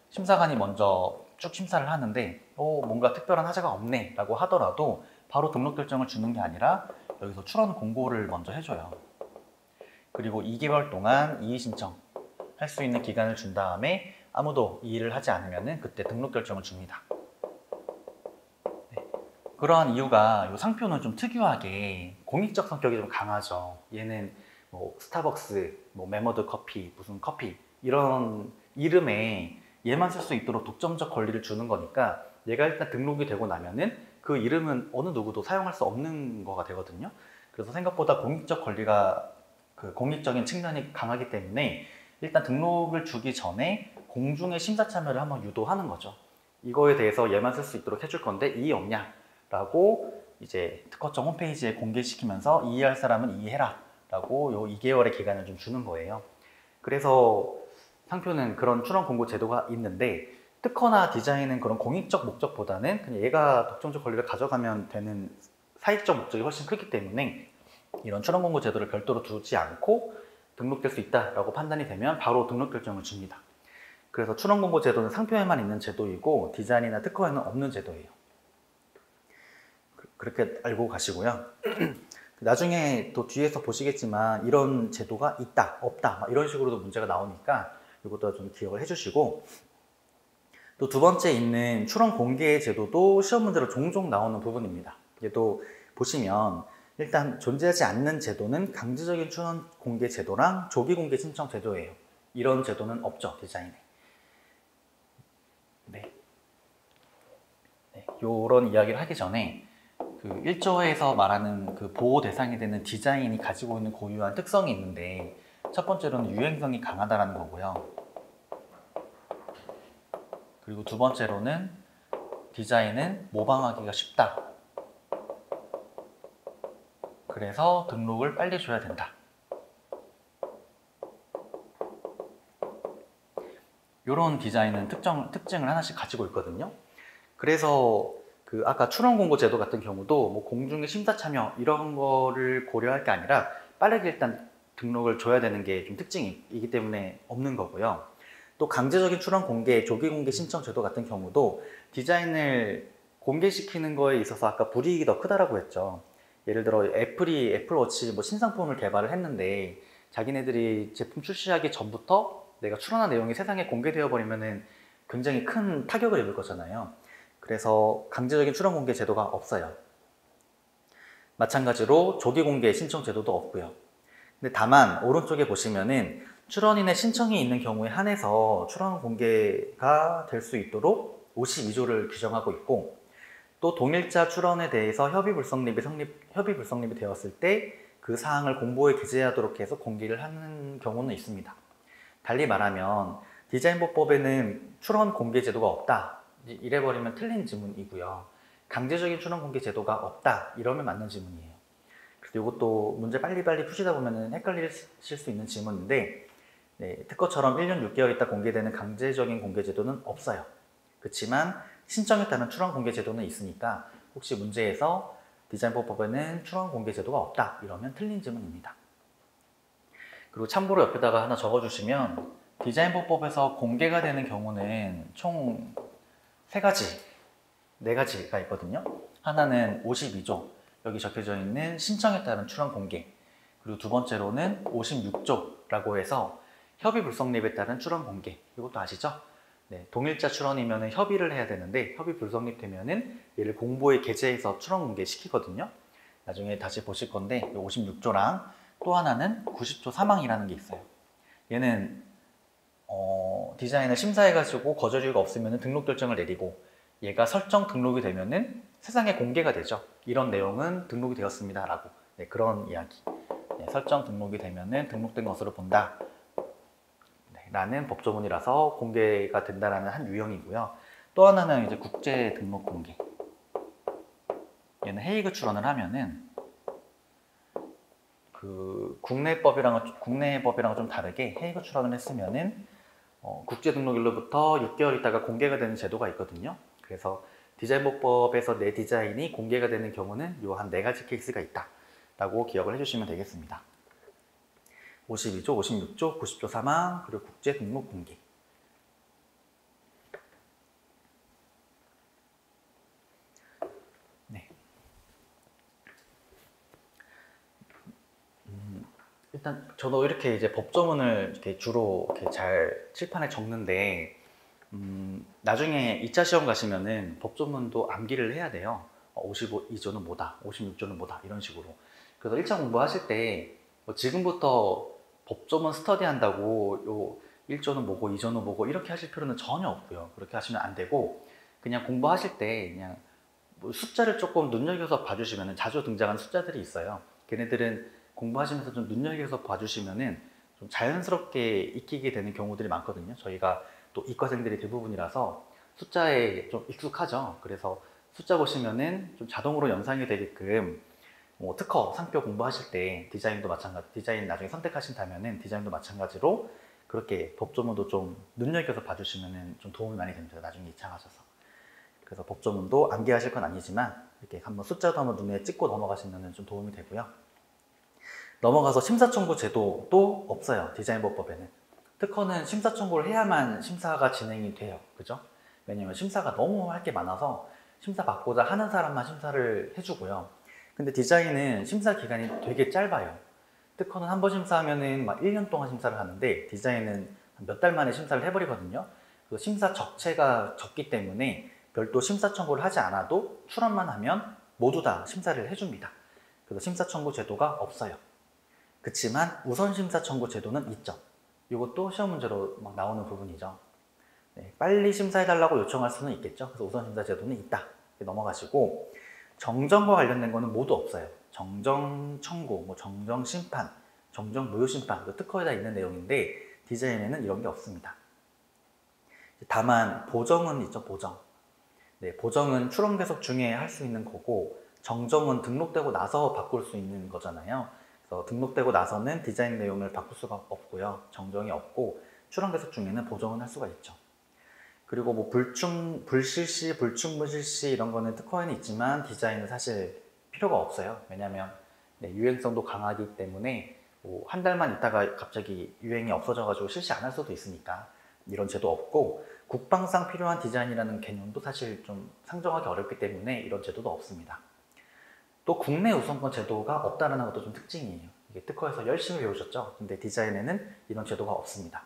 Speaker 1: 심사관이 먼저 쭉 심사를 하는데 뭔가 특별한 하자가 없네 라고 하더라도 바로 등록 결정을 주는 게 아니라 여기서 출원 공고를 먼저 해줘요. 그리고 2개월 동안 이의 신청 할 수 있는 기간을 준 다음에 아무도 이의를 하지 않으면 그때 등록 결정을 줍니다. 네. 그러한 이유가 이 상표는 좀 특이하게 공익적 성격이 좀 강하죠. 얘는 뭐 스타벅스, 뭐 메머드 커피, 무슨 커피 이런 이름에 얘만 쓸 수 있도록 독점적 권리를 주는 거니까 얘가 일단 등록이 되고 나면은 그 이름은 어느 누구도 사용할 수 없는 거가 되거든요. 그래서 생각보다 공익적 권리가 공익적인 측면이 강하기 때문에 일단 등록을 주기 전에 공중의 심사 참여를 한번 유도하는 거죠. 이거에 대해서 얘만 쓸 수 있도록 해줄 건데 이의 없냐? 라고 이제 특허청 홈페이지에 공개시키면서 이의할 사람은 이의해라 라고 요 2개월의 기간을 좀 주는 거예요. 그래서 상표는 그런 출원 공고 제도가 있는데 특허나 디자인은 그런 공익적 목적보다는 그냥 얘가 독점적 권리를 가져가면 되는 사익적 목적이 훨씬 크기 때문에 이런 출원 공고 제도를 별도로 두지 않고 등록될 수 있다라고 판단이 되면 바로 등록 결정을 줍니다. 그래서 출원 공고 제도는 상표에만 있는 제도이고 디자인이나 특허에는 없는 제도예요. 그렇게 알고 가시고요. 나중에 또 뒤에서 보시겠지만 이런 제도가 있다, 없다 이런 식으로도 문제가 나오니까 이것도 좀 기억을 해주시고, 또 두 번째 있는 출원 공개 제도도 시험 문제로 종종 나오는 부분입니다. 얘도 보시면 일단 존재하지 않는 제도는 강제적인 출원 공개 제도랑 조기 공개 신청 제도예요. 이런 제도는 없죠, 디자인에. 네. 이런 이야기를 하기 전에 그 1조에서 말하는 그 보호 대상이 되는 디자인이 가지고 있는 고유한 특성이 있는데 첫 번째로는 유행성이 강하다는 거고요. 그리고 두 번째로는 디자인은 모방하기가 쉽다. 그래서 등록을 빨리 줘야 된다. 이런 디자인은 특징을 하나씩 가지고 있거든요. 그래서 그 아까 출원 공고 제도 같은 경우도 뭐 공중의 심사 참여 이런 거를 고려할 게 아니라 빠르게 일단 등록을 줘야 되는 게 좀 특징이기 때문에 없는 거고요. 또 강제적인 출원 공개, 조기 공개 신청 제도 같은 경우도 디자인을 공개시키는 거에 있어서 아까 불이익이 더 크다라고 했죠. 예를 들어 애플워치 뭐 신상품을 개발을 했는데 자기네들이 제품 출시하기 전부터 내가 출원한 내용이 세상에 공개되어 버리면은 굉장히 큰 타격을 입을 거잖아요. 그래서 강제적인 출원 공개 제도가 없어요. 마찬가지로 조기 공개 신청 제도도 없고요. 근데 다만 오른쪽에 보시면은 출원인의 신청이 있는 경우에 한해서 출원 공개가 될 수 있도록 52조를 규정하고 있고, 또 동일자 출원에 대해서 협의 불성립이 되었을 때 그 사항을 공보에 기재하도록 해서 공개를 하는 경우는 있습니다. 달리 말하면 디자인보법에는 출원 공개 제도가 없다 이래버리면 틀린 지문이고요. 강제적인 출원 공개 제도가 없다 이러면 맞는 지문이에요. 그래서 이것도 문제 빨리빨리 푸시다 보면 헷갈리실 수 있는 지문인데, 네, 특허처럼 1년 6개월 있다 공개되는 강제적인 공개 제도는 없어요. 그렇지만 신청에 따른 출원 공개 제도는 있으니까 혹시 문제에서 디자인보법에는 출원 공개 제도가 없다 이러면 틀린 지문입니다. 그리고 참고로 옆에다가 하나 적어주시면 디자인보법에서 공개가 되는 경우는 총 4가지가 있거든요. 하나는 52조, 여기 적혀져 있는 신청에 따른 출원 공개. 그리고 두 번째로는 56조라고 해서 협의 불성립에 따른 출원 공개. 이것도 아시죠? 네, 동일자 출원이면 협의를 해야 되는데 협의 불성립되면은 얘를 공보에 게재해서 출원 공개 시키거든요. 나중에 다시 보실 건데 56조랑 또 하나는 90조 사망이라는 게 있어요. 얘는 디자인을 심사해가지고 거절 이유가 없으면 등록 결정을 내리고, 얘가 설정 등록이 되면은 세상에 공개가 되죠. 이런 내용은 등록이 되었습니다 라고. 네, 그런 이야기. 네, 설정 등록이 되면은 등록된 것으로 본다 라는 법조문이라서 공개가 된다라는 한 유형이고요. 또 하나는 이제 국제 등록 공개. 얘는 헤이그 출원을 하면은 그 국내 법이랑은 좀 다르게 헤이그 출원을 했으면은 국제 등록일로부터 6개월 있다가 공개가 되는 제도가 있거든요. 그래서 디자인보법에서 내 디자인이 공개가 되는 경우는 요 한 4가지 케이스가 있다라고 기억을 해주시면 되겠습니다. 52조, 56조, 90조 사망, 그리고 국제 등록 공개. 네. 일단 저도 이렇게 이제 법조문을 이렇게 주로 이렇게 잘 칠판에 적는데, 나중에 2차 시험 가시면은 법조문도 암기를 해야 돼요. 52조는 뭐다, 56조는 뭐다, 이런 식으로. 그래서 1차 공부하실 때 지금부터 법조문 스터디 한다고 요 1조는 뭐고 2조는 뭐고 이렇게 하실 필요는 전혀 없고요. 그렇게 하시면 안 되고, 그냥 공부하실 때 그냥 뭐 숫자를 조금 눈여겨서 봐주시면, 자주 등장하는 숫자들이 있어요. 걔네들은 공부하시면서 좀 눈여겨서 봐주시면은 좀 자연스럽게 익히게 되는 경우들이 많거든요. 저희가 또 이과생들이 대부분이라서 숫자에 좀 익숙하죠. 그래서 숫자 보시면은 좀 자동으로 연상이 되게끔, 뭐 특허, 상표 공부하실 때 디자인도 마찬가지, 디자인 나중에 선택하신다면은 디자인도 마찬가지로 그렇게 법조문도 좀 눈여겨서 봐주시면은 좀 도움이 많이 됩니다. 나중에 2차 가셔서. 그래서 법조문도 암기하실 건 아니지만 이렇게 한번 숫자도 한번 눈에 찍고 넘어가시면 좀 도움이 되고요. 넘어가서 심사청구 제도도 없어요. 디자인법법에는. 특허는 심사청구를 해야만 심사가 진행이 돼요. 그죠? 왜냐면 심사가 너무 할 게 많아서 심사 받고자 하는 사람만 심사를 해주고요. 근데 디자인은 심사 기간이 되게 짧아요. 특허는 한 번 심사하면은 막 1년 동안 심사를 하는데, 디자인은 몇 달 만에 심사를 해버리거든요. 그래서 심사 적체가 적기 때문에 별도 심사 청구를 하지 않아도 출원만 하면 모두 다 심사를 해줍니다. 그래서 심사 청구 제도가 없어요. 그렇지만 우선 심사 청구 제도는 있죠. 이것도 시험 문제로 막 나오는 부분이죠. 네, 빨리 심사해달라고 요청할 수는 있겠죠. 그래서 우선 심사 제도는 있다. 넘어가시고, 정정과 관련된 거는 모두 없어요. 정정 청구, 뭐 정정 심판, 정정 무효 심판, 특허에다 있는 내용인데 디자인에는 이런 게 없습니다. 다만 보정은 있죠. 보정. 네, 보정은 출원 계속 중에 할 수 있는 거고, 정정은 등록되고 나서 바꿀 수 있는 거잖아요. 그래서 등록되고 나서는 디자인 내용을 바꿀 수가 없고요. 정정이 없고, 출원 계속 중에는 보정은 할 수가 있죠. 그리고 뭐 불실시, 불충분실시 이런 거는 특허에는 있지만 디자인은 사실 필요가 없어요. 왜냐하면 네, 유행성도 강하기 때문에 뭐 한 달만 있다가 갑자기 유행이 없어져가지고 실시 안 할 수도 있으니까 이런 제도 없고, 국방상 필요한 디자인이라는 개념도 사실 좀 상정하기 어렵기 때문에 이런 제도도 없습니다. 또 국내 우선권 제도가 없다는 것도 좀 특징이에요. 이게 특허에서 열심히 배우셨죠? 근데 디자인에는 이런 제도가 없습니다.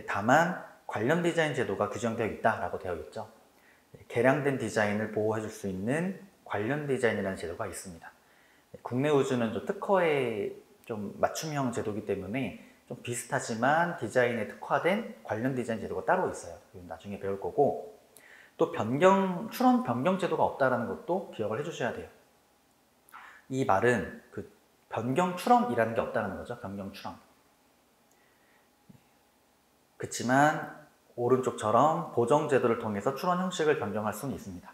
Speaker 1: 다만 관련 디자인 제도가 규정되어 있다라고 되어 있죠. 개량된 디자인을 보호해 줄 수 있는 관련 디자인이라는 제도가 있습니다. 국내 우주는 좀 특허에 좀 맞춤형 제도이기 때문에 좀 비슷하지만 디자인에 특화된 관련 디자인 제도가 따로 있어요. 나중에 배울 거고, 또 출원 변경 제도가 없다는 것도 기억을 해주셔야 돼요. 이 말은 그 변경 출원이라는 게 없다는 거죠. 변경 출원. 그렇지만 오른쪽처럼 보정 제도를 통해서 출원 형식을 변경할 수는 있습니다.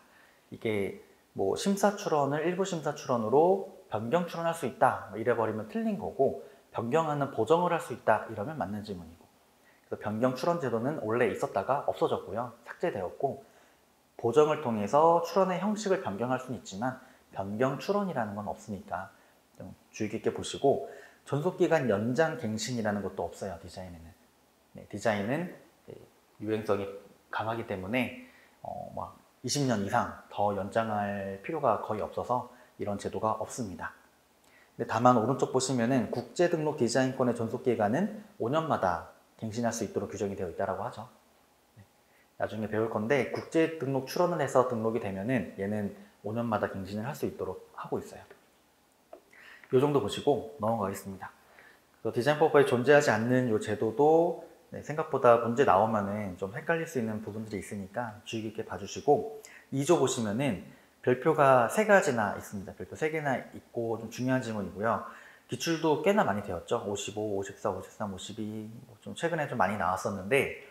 Speaker 1: 이게 뭐 심사 출원을 일부 심사 출원으로 변경 출원할 수 있다 이래 버리면 틀린 거고, 변경하는 보정을 할 수 있다 이러면 맞는 질문이고. 그래서 변경 출원 제도는 원래 있었다가 없어졌고요. 삭제되었고, 보정을 통해서 출원의 형식을 변경할 수는 있지만 변경 출원이라는 건 없으니까 좀 주의 깊게 보시고, 존속기간 연장 갱신이라는 것도 없어요. 디자인에는. 네, 디자인은 유행성이 강하기 때문에 막 20년 이상 더 연장할 필요가 거의 없어서 이런 제도가 없습니다. 근데 다만 오른쪽 보시면은 국제 등록 디자인권의 존속 기간은 5년마다 갱신할 수 있도록 규정이 되어 있다고 하죠. 네, 나중에 배울 건데 국제 등록 출원을 해서 등록이 되면은 얘는 5년마다 갱신을 할 수 있도록 하고 있어요. 이 정도 보시고 넘어가겠습니다. 디자인법에 존재하지 않는 이 제도도 네, 생각보다 문제 나오면은 좀 헷갈릴 수 있는 부분들이 있으니까 주의 깊게 봐주시고, 2조 보시면은 별표가 3가지나 있습니다. 별표 3개나 있고 좀 중요한 질문이고요. 기출도 꽤나 많이 되었죠. 55, 54, 53, 52, 좀 최근에 좀 많이 나왔었는데,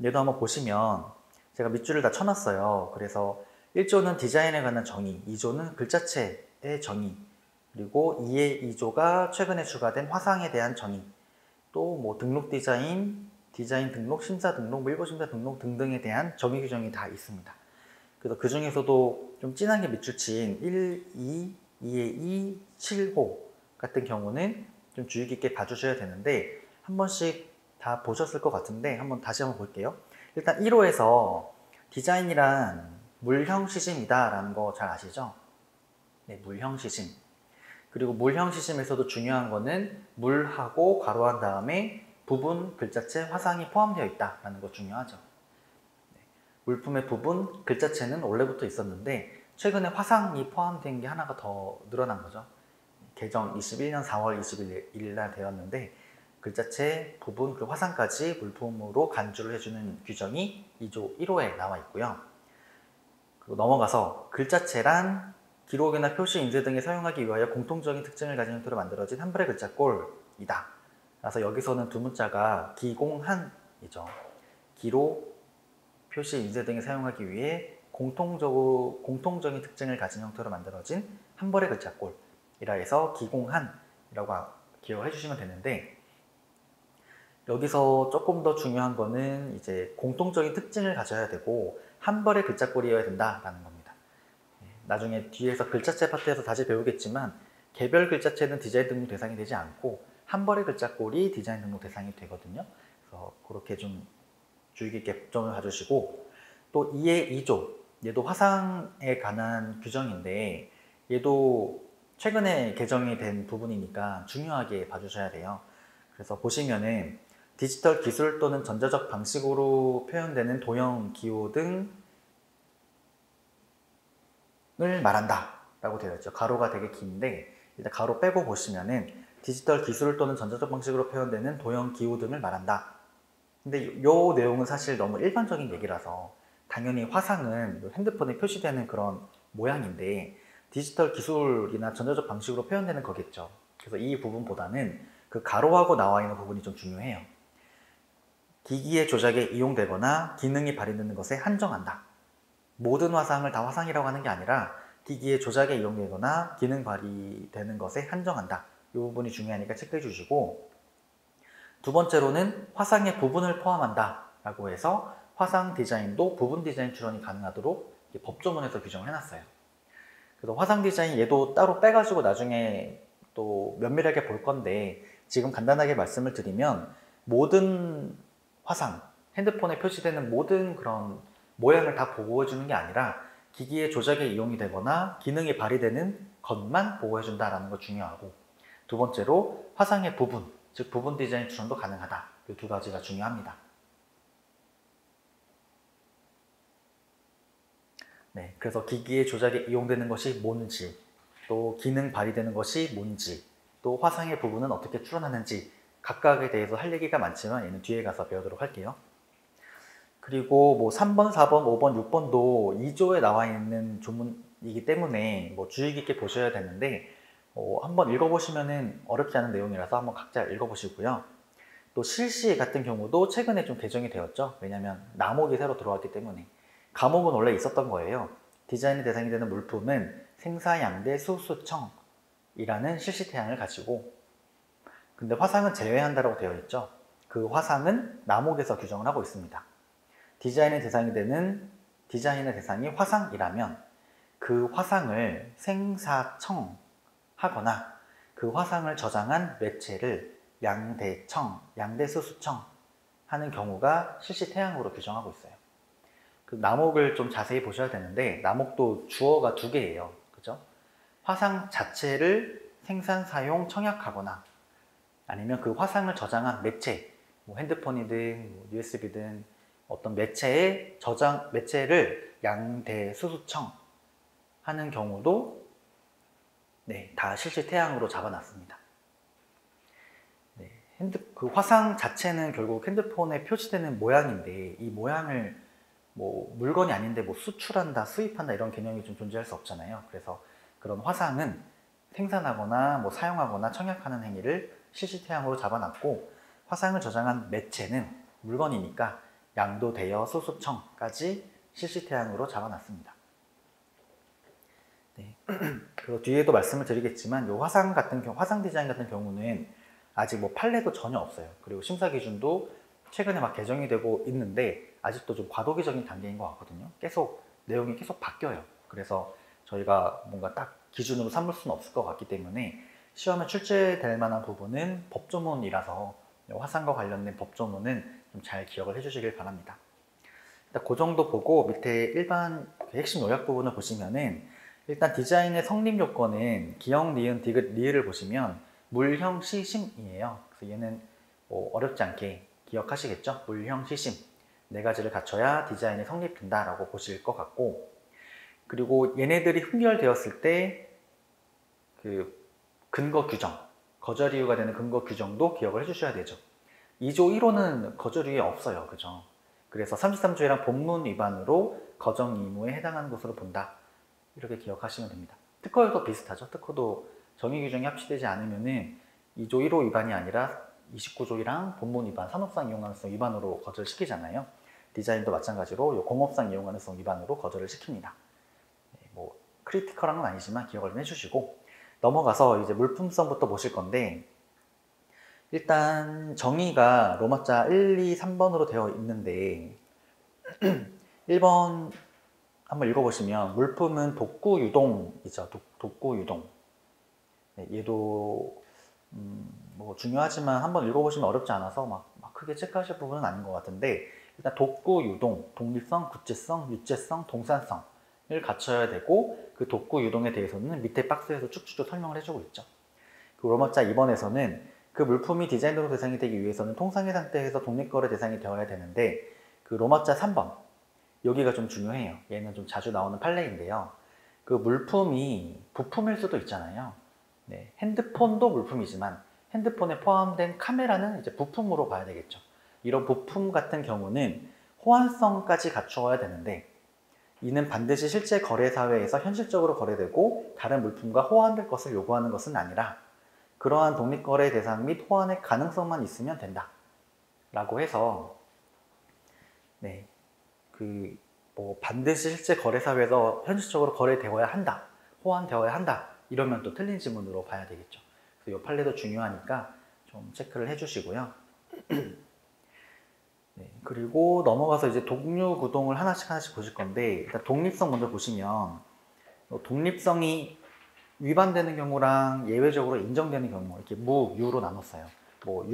Speaker 1: 얘도 한번 보시면 제가 밑줄을 다 쳐놨어요. 그래서 1조는 디자인에 관한 정의, 2조는 글자체의 정의, 그리고 2조가 최근에 추가된 화상에 대한 정의, 또 뭐 등록 디자인, 디자인 등록, 심사 등록, 밀고 심사 등록 등등에 대한 정의 규정이 다 있습니다. 그래서 그 중에서도 좀 진하게 밑줄 친 1, 2, 2의 2, 7호 같은 경우는 좀 주의 깊게 봐주셔야 되는데 한 번씩 다 보셨을 것 같은데 다시 한번 볼게요. 일단 1호에서 디자인이란 물형 시심이다 라는 거 잘 아시죠? 네, 물형 시심. 그리고 물형 시심에서도 중요한 거는 물하고 괄호한 다음에 부분, 글자체, 화상이 포함되어 있다라는 거 중요하죠. 네, 물품의 부분, 글자체는 원래부터 있었는데 최근에 화상이 포함된 게 하나가 더 늘어난 거죠. 개정 21년 4월 21일 날 되었는데 글자체, 부분, 그리고 화상까지 물품으로 간주를 해주는 규정이 2조 1호에 나와 있고요. 그리고 넘어가서 글자체란 기록이나 표시, 인쇄 등에 사용하기 위하여 공통적인 특징을 가진 형태로 만들어진 한 벌의 글자꼴이다. 그래서 여기서는 두 문자가 기공한이죠. 기록, 표시, 인쇄 등에 사용하기 위해 공통적인 특징을 가진 형태로 만들어진 한 벌의 글자꼴이라 해서 기공한이라고 기억해 주시면 되는데 여기서 조금 더 중요한 거는 이제 공통적인 특징을 가져야 되고 한 벌의 글자꼴이어야 된다라는 겁니다. 나중에 뒤에서 글자체 파트에서 다시 배우겠지만 개별 글자체는 디자인 등록 대상이 되지 않고 한 벌의 글자꼴이 디자인 등록 대상이 되거든요. 그래서 그렇게 좀 주의 깊게 점을 봐주시고 또 2의 2조 얘도 화상에 관한 규정인데 얘도 최근에 개정이 된 부분이니까 중요하게 봐주셔야 돼요. 그래서 보시면은 디지털 기술 또는 전자적 방식으로 표현되는 도형, 기호 등을 말한다 라고 되어 있죠. 가로가 되게 긴데 일단 가로 빼고 보시면은 디지털 기술 또는 전자적 방식으로 표현되는 도형, 기호 등을 말한다. 근데 이 내용은 사실 너무 일반적인 얘기라서 당연히 화상은 핸드폰에 표시되는 그런 모양인데 디지털 기술이나 전자적 방식으로 표현되는 거겠죠. 그래서 이 부분보다는 그 가로하고 나와 있는 부분이 좀 중요해요. 기기의 조작에 이용되거나 기능이 발휘되는 것에 한정한다. 모든 화상을 다 화상이라고 하는 게 아니라 기기의 조작에 이용되거나 기능 발휘되는 것에 한정한다. 이 부분이 중요하니까 체크해 주시고 두 번째로는 화상의 부분을 포함한다 라고 해서 화상 디자인도 부분 디자인 출원이 가능하도록 법조문에서 규정을 해놨어요. 그래서 화상 디자인 얘도 따로 빼가지고 나중에 또 면밀하게 볼 건데 지금 간단하게 말씀을 드리면 모든 화상, 핸드폰에 표시되는 모든 그런 모양을 다 보호해주는 게 아니라 기기의 조작에 이용이 되거나 기능이 발휘되는 것만 보호해준다는 거 중요하고 두 번째로 화상의 부분, 즉 부분 디자인 출원도 가능하다. 이 두 가지가 중요합니다. 네, 그래서 기기의 조작에 이용되는 것이 뭔지, 또 기능 발휘되는 것이 뭔지, 또 화상의 부분은 어떻게 출원하는지 각각에 대해서 할 얘기가 많지만 얘는 뒤에 가서 배우도록 할게요. 그리고 뭐 3번, 4번, 5번, 6번도 2조에 나와 있는 조문이기 때문에 뭐 주의 깊게 보셔야 되는데 한번 읽어보시면은 어렵지 않은 내용이라서 한번 각자 읽어보시고요. 또 실시 같은 경우도 최근에 좀 개정이 되었죠. 왜냐하면 나목이 새로 들어왔기 때문에. 과목은 원래 있었던 거예요. 디자인의 대상이 되는 물품은 생사, 양대, 수, 수청이라는 실시태양을 가지고 근데 화상은 제외한다고 되어 있죠. 그 화상은 나목에서 규정을 하고 있습니다. 디자인의 대상이 화상이라면 그 화상을 생사청 하거나 그 화상을 저장한 매체를 양대청, 양대수수청 하는 경우가 실시태양으로 규정하고 있어요. 그 나목을 좀 자세히 보셔야 되는데 나목도 주어가 두 개예요. 그죠? 화상 자체를 생산, 사용, 청약하거나 아니면 그 화상을 저장한 매체, 뭐 핸드폰이든 USB든 어떤 매체를 양대수수청 하는 경우도 네, 다 실시태양으로 잡아놨습니다. 네, 그 화상 자체는 결국 핸드폰에 표시되는 모양인데 이 모양을 뭐 물건이 아닌데 뭐 수출한다, 수입한다 이런 개념이 좀 존재할 수 없잖아요. 그래서 그런 화상은 생산하거나 뭐 사용하거나 청약하는 행위를 실시태양으로 잡아놨고 화상을 저장한 매체는 물건이니까 양도, 대여, 수수청까지 실시태양으로 잡아놨습니다. 네. 그리고 뒤에도 말씀을 드리겠지만 이 화상 디자인 같은 경우는 아직 뭐 판례도 전혀 없어요. 그리고 심사 기준도 최근에 막 개정이 되고 있는데 아직도 좀 과도기적인 단계인 것 같거든요. 내용이 계속 바뀌어요. 그래서 저희가 뭔가 딱 기준으로 삼을 수는 없을 것 같기 때문에 시험에 출제될 만한 부분은 법조문이라서 화산과 관련된 법조문은 좀 잘 기억을 해주시길 바랍니다. 일단 그 정도 보고 밑에 일반 핵심 요약 부분을 보시면은 일단 디자인의 성립 요건은 기역, 니은, 디귿, 리을을 보시면 물형, 시심이에요. 그래서 얘는 뭐 어렵지 않게 기억하시겠죠? 물형, 시심 네 가지를 갖춰야 디자인이 성립된다라고 보실 것 같고, 그리고 얘네들이 흠결되었을 때 그 근거 규정, 거절 이유가 되는 근거 규정도 기억을 해주셔야 되죠. 2조 1호는 거절 이유가 없어요. 그죠? 그래서 33조에랑 본문 위반으로 거정 의무에 해당하는 것으로 본다. 이렇게 기억하시면 됩니다. 특허에도 비슷하죠. 특허도 정의 규정이 합치되지 않으면은 2조 1호 위반이 아니라 29조랑 본문 위반, 산업상 이용 가능성 위반으로 거절시키잖아요. 디자인도 마찬가지로 공업상 이용 가능성 위반으로 거절을 시킵니다. 뭐 크리티컬한 건 아니지만 기억을 좀 해주시고, 넘어가서 이제 물품성부터 보실 건데, 일단 정의가 로마자 1, 2, 3번으로 되어 있는데 1번 한번 읽어보시면 물품은 독구유동이죠. 독구유동. 네, 얘도 뭐 중요하지만 한번 읽어보시면 어렵지 않아서 막 크게 체크하실 부분은 아닌 것 같은데, 일단 독구유동, 독립성, 구체성, 유체성, 동산성을 갖춰야 되고, 그 독구유동에 대해서는 밑에 박스에서 쭉쭉 설명을 해주고 있죠. 그 로마자 2번에서는 그 물품이 디자인 등록 대상이 되기 위해서는 통상의 상태에서 독립거래 대상이 되어야 되는데, 그 로마자 3번 여기가 좀 중요해요. 얘는 좀 자주 나오는 판례인데요. 그 물품이 부품일 수도 있잖아요. 네, 핸드폰도 물품이지만 핸드폰에 포함된 카메라는 이제 부품으로 봐야 되겠죠. 이런 부품 같은 경우는 호환성까지 갖추어야 되는데, 이는 반드시 실제 거래 사회에서 현실적으로 거래되고 다른 물품과 호환될 것을 요구하는 것은 아니라 그러한 독립거래 대상 및 호환의 가능성만 있으면 된다 라고 해서, 네, 뭐 반드시 실제 거래 사회에서 현실적으로 거래되어야 한다, 호환되어야 한다 이러면 또 틀린 지문으로 봐야 되겠죠. 그래서 이 판례도 중요하니까 좀 체크를 해주시고요. 네, 그리고 넘어가서 이제 독류구동을 하나씩 보실 건데, 일단 독립성 먼저 보시면 독립성이 위반되는 경우랑 예외적으로 인정되는 경우 이렇게 무, 유로 나눴어요. 뭐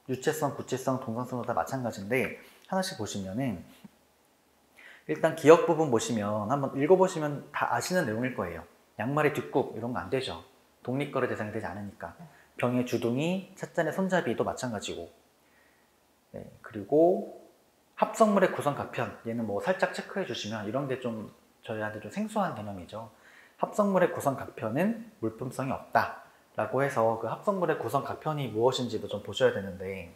Speaker 1: 유체성, 구체성, 동산성도 다 마찬가지인데, 하나씩 보시면은 일단 기억 부분 보시면 한번 읽어보시면 다 아시는 내용일 거예요. 양말의 뒷굽 이런 거 안 되죠. 독립거래 대상이 되지 않으니까. 병의 주둥이, 찻잔의 손잡이도 마찬가지고. 네, 그리고 합성물의 구성 각편, 얘는 뭐 살짝 체크해 주시면 이런 게 좀 저희한테 좀 생소한 개념이죠. 합성물의 구성 각편은 물품성이 없다 라고 해서 그 합성물의 구성 각편이 무엇인지도 좀 보셔야 되는데,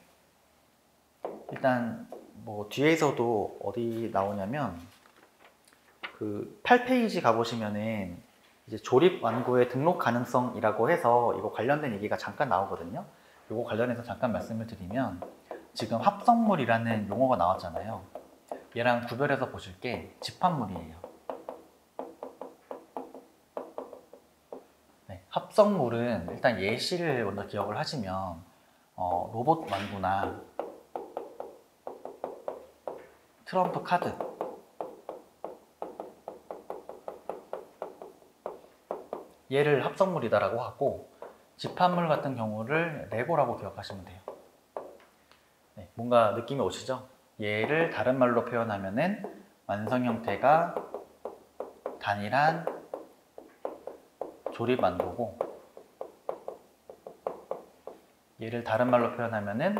Speaker 1: 일단 뭐 뒤에서도 어디 나오냐면 그 8페이지 가보시면은 이제 조립 완구의 등록 가능성이라고 해서 이거 관련된 얘기가 잠깐 나오거든요. 이거 관련해서 잠깐 말씀을 드리면, 지금 합성물이라는 용어가 나왔잖아요. 얘랑 구별해서 보실 게 집합물이에요. 네, 합성물은 일단 예시를 먼저 기억을 하시면 로봇 완구나 트럼프 카드, 얘를 합성물이다라고 하고, 집합물 같은 경우를 레고라고 기억하시면 돼요. 네, 뭔가 느낌이 오시죠? 얘를 다른 말로 표현하면은 완성 형태가 단일한 조립 완구고, 얘를 다른 말로 표현하면은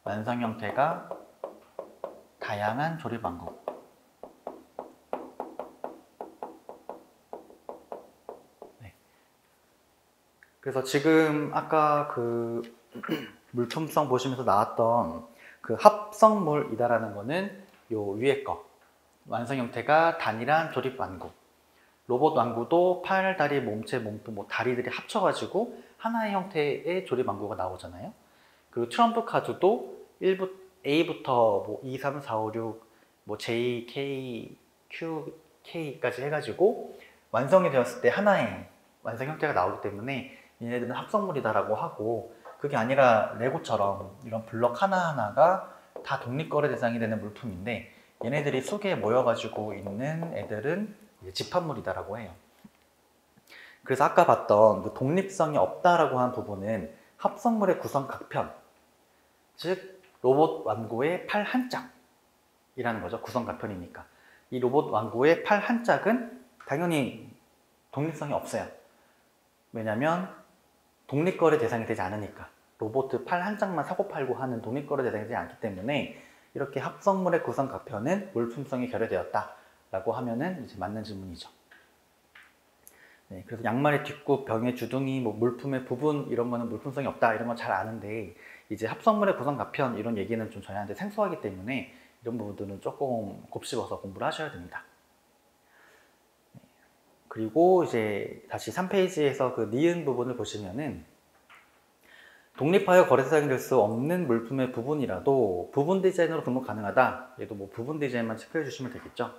Speaker 1: 완성 형태가 다양한 조립 완구. 네. 그래서 지금 아까 그 물품성 보시면서 나왔던 그 합성물이다라는 거는 요 위에 거, 완성 형태가 단일한 조립 완구. 로봇 완구도 팔, 다리, 몸체, 몸통, 뭐 다리들이 합쳐가지고 하나의 형태의 조립 완구가 나오잖아요. 그리고 트럼프 카드도 A부터 뭐 2, 3, 4, 5, 6, 뭐 J, K, Q, K까지 해가지고 완성이 되었을 때 하나의 완성 형태가 나오기 때문에 얘네들은 합성물이다라고 하고, 그게 아니라 레고처럼 이런 블럭 하나하나가 다 독립거래 대상이 되는 물품인데, 얘네들이 속에 모여가지고 있는 애들은 이제 집합물이다라고 해요. 그래서 아까 봤던 그 독립성이 없다라고 한 부분은 합성물의 구성 각편, 즉 로봇 완고의 팔 한 짝이라는 거죠. 구성 각편이니까. 이 로봇 완고의 팔 한 짝은 당연히 독립성이 없어요. 왜냐하면 독립거래 대상이 되지 않으니까. 로봇 팔 한 짝만 사고 팔고 하는 독립거래 대상이 되지 않기 때문에 이렇게 합성물의 구성 각편은 물품성이 결여되었다라고 하면은 이제 맞는 질문이죠. 네, 그래서 양말의 뒷굽, 병의 주둥이, 뭐 물품의 부분 이런 거는 물품성이 없다 이런 건 잘 아는데 이제 합성물의 구성 가편 이런 얘기는 좀 저희한테 생소하기 때문에 이런 부분들은 조금 곱씹어서 공부를 하셔야 됩니다. 그리고 이제 다시 3페이지에서 그 니은 부분을 보시면은 독립하여 거래 대상이 될 수 없는 물품의 부분이라도 부분 디자인으로 등록 가능하다. 얘도 뭐 부분 디자인만 체크해 주시면 되겠죠.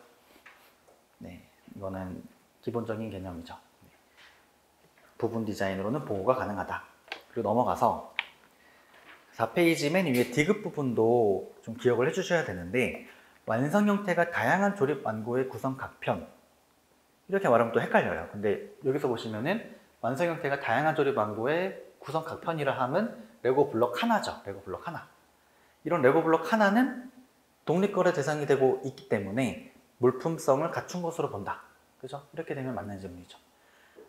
Speaker 1: 네, 이거는 기본적인 개념이죠. 부분 디자인으로는 보호가 가능하다. 그리고 넘어가서 4페이지 맨 위에 디귿 부분도 좀 기억을 해주셔야 되는데 완성 형태가 다양한 조립 완고의 구성 각편 이렇게 말하면 또 헷갈려요. 근데 여기서 보시면은 완성 형태가 다양한 조립 완고의 구성 각편이라 하면 레고 블록 하나죠. 레고 블록 하나. 이런 레고 블록 하나는 독립거래 대상이 되고 있기 때문에 물품성을 갖춘 것으로 본다. 그죠? 이렇게 되면 맞는 질문이죠.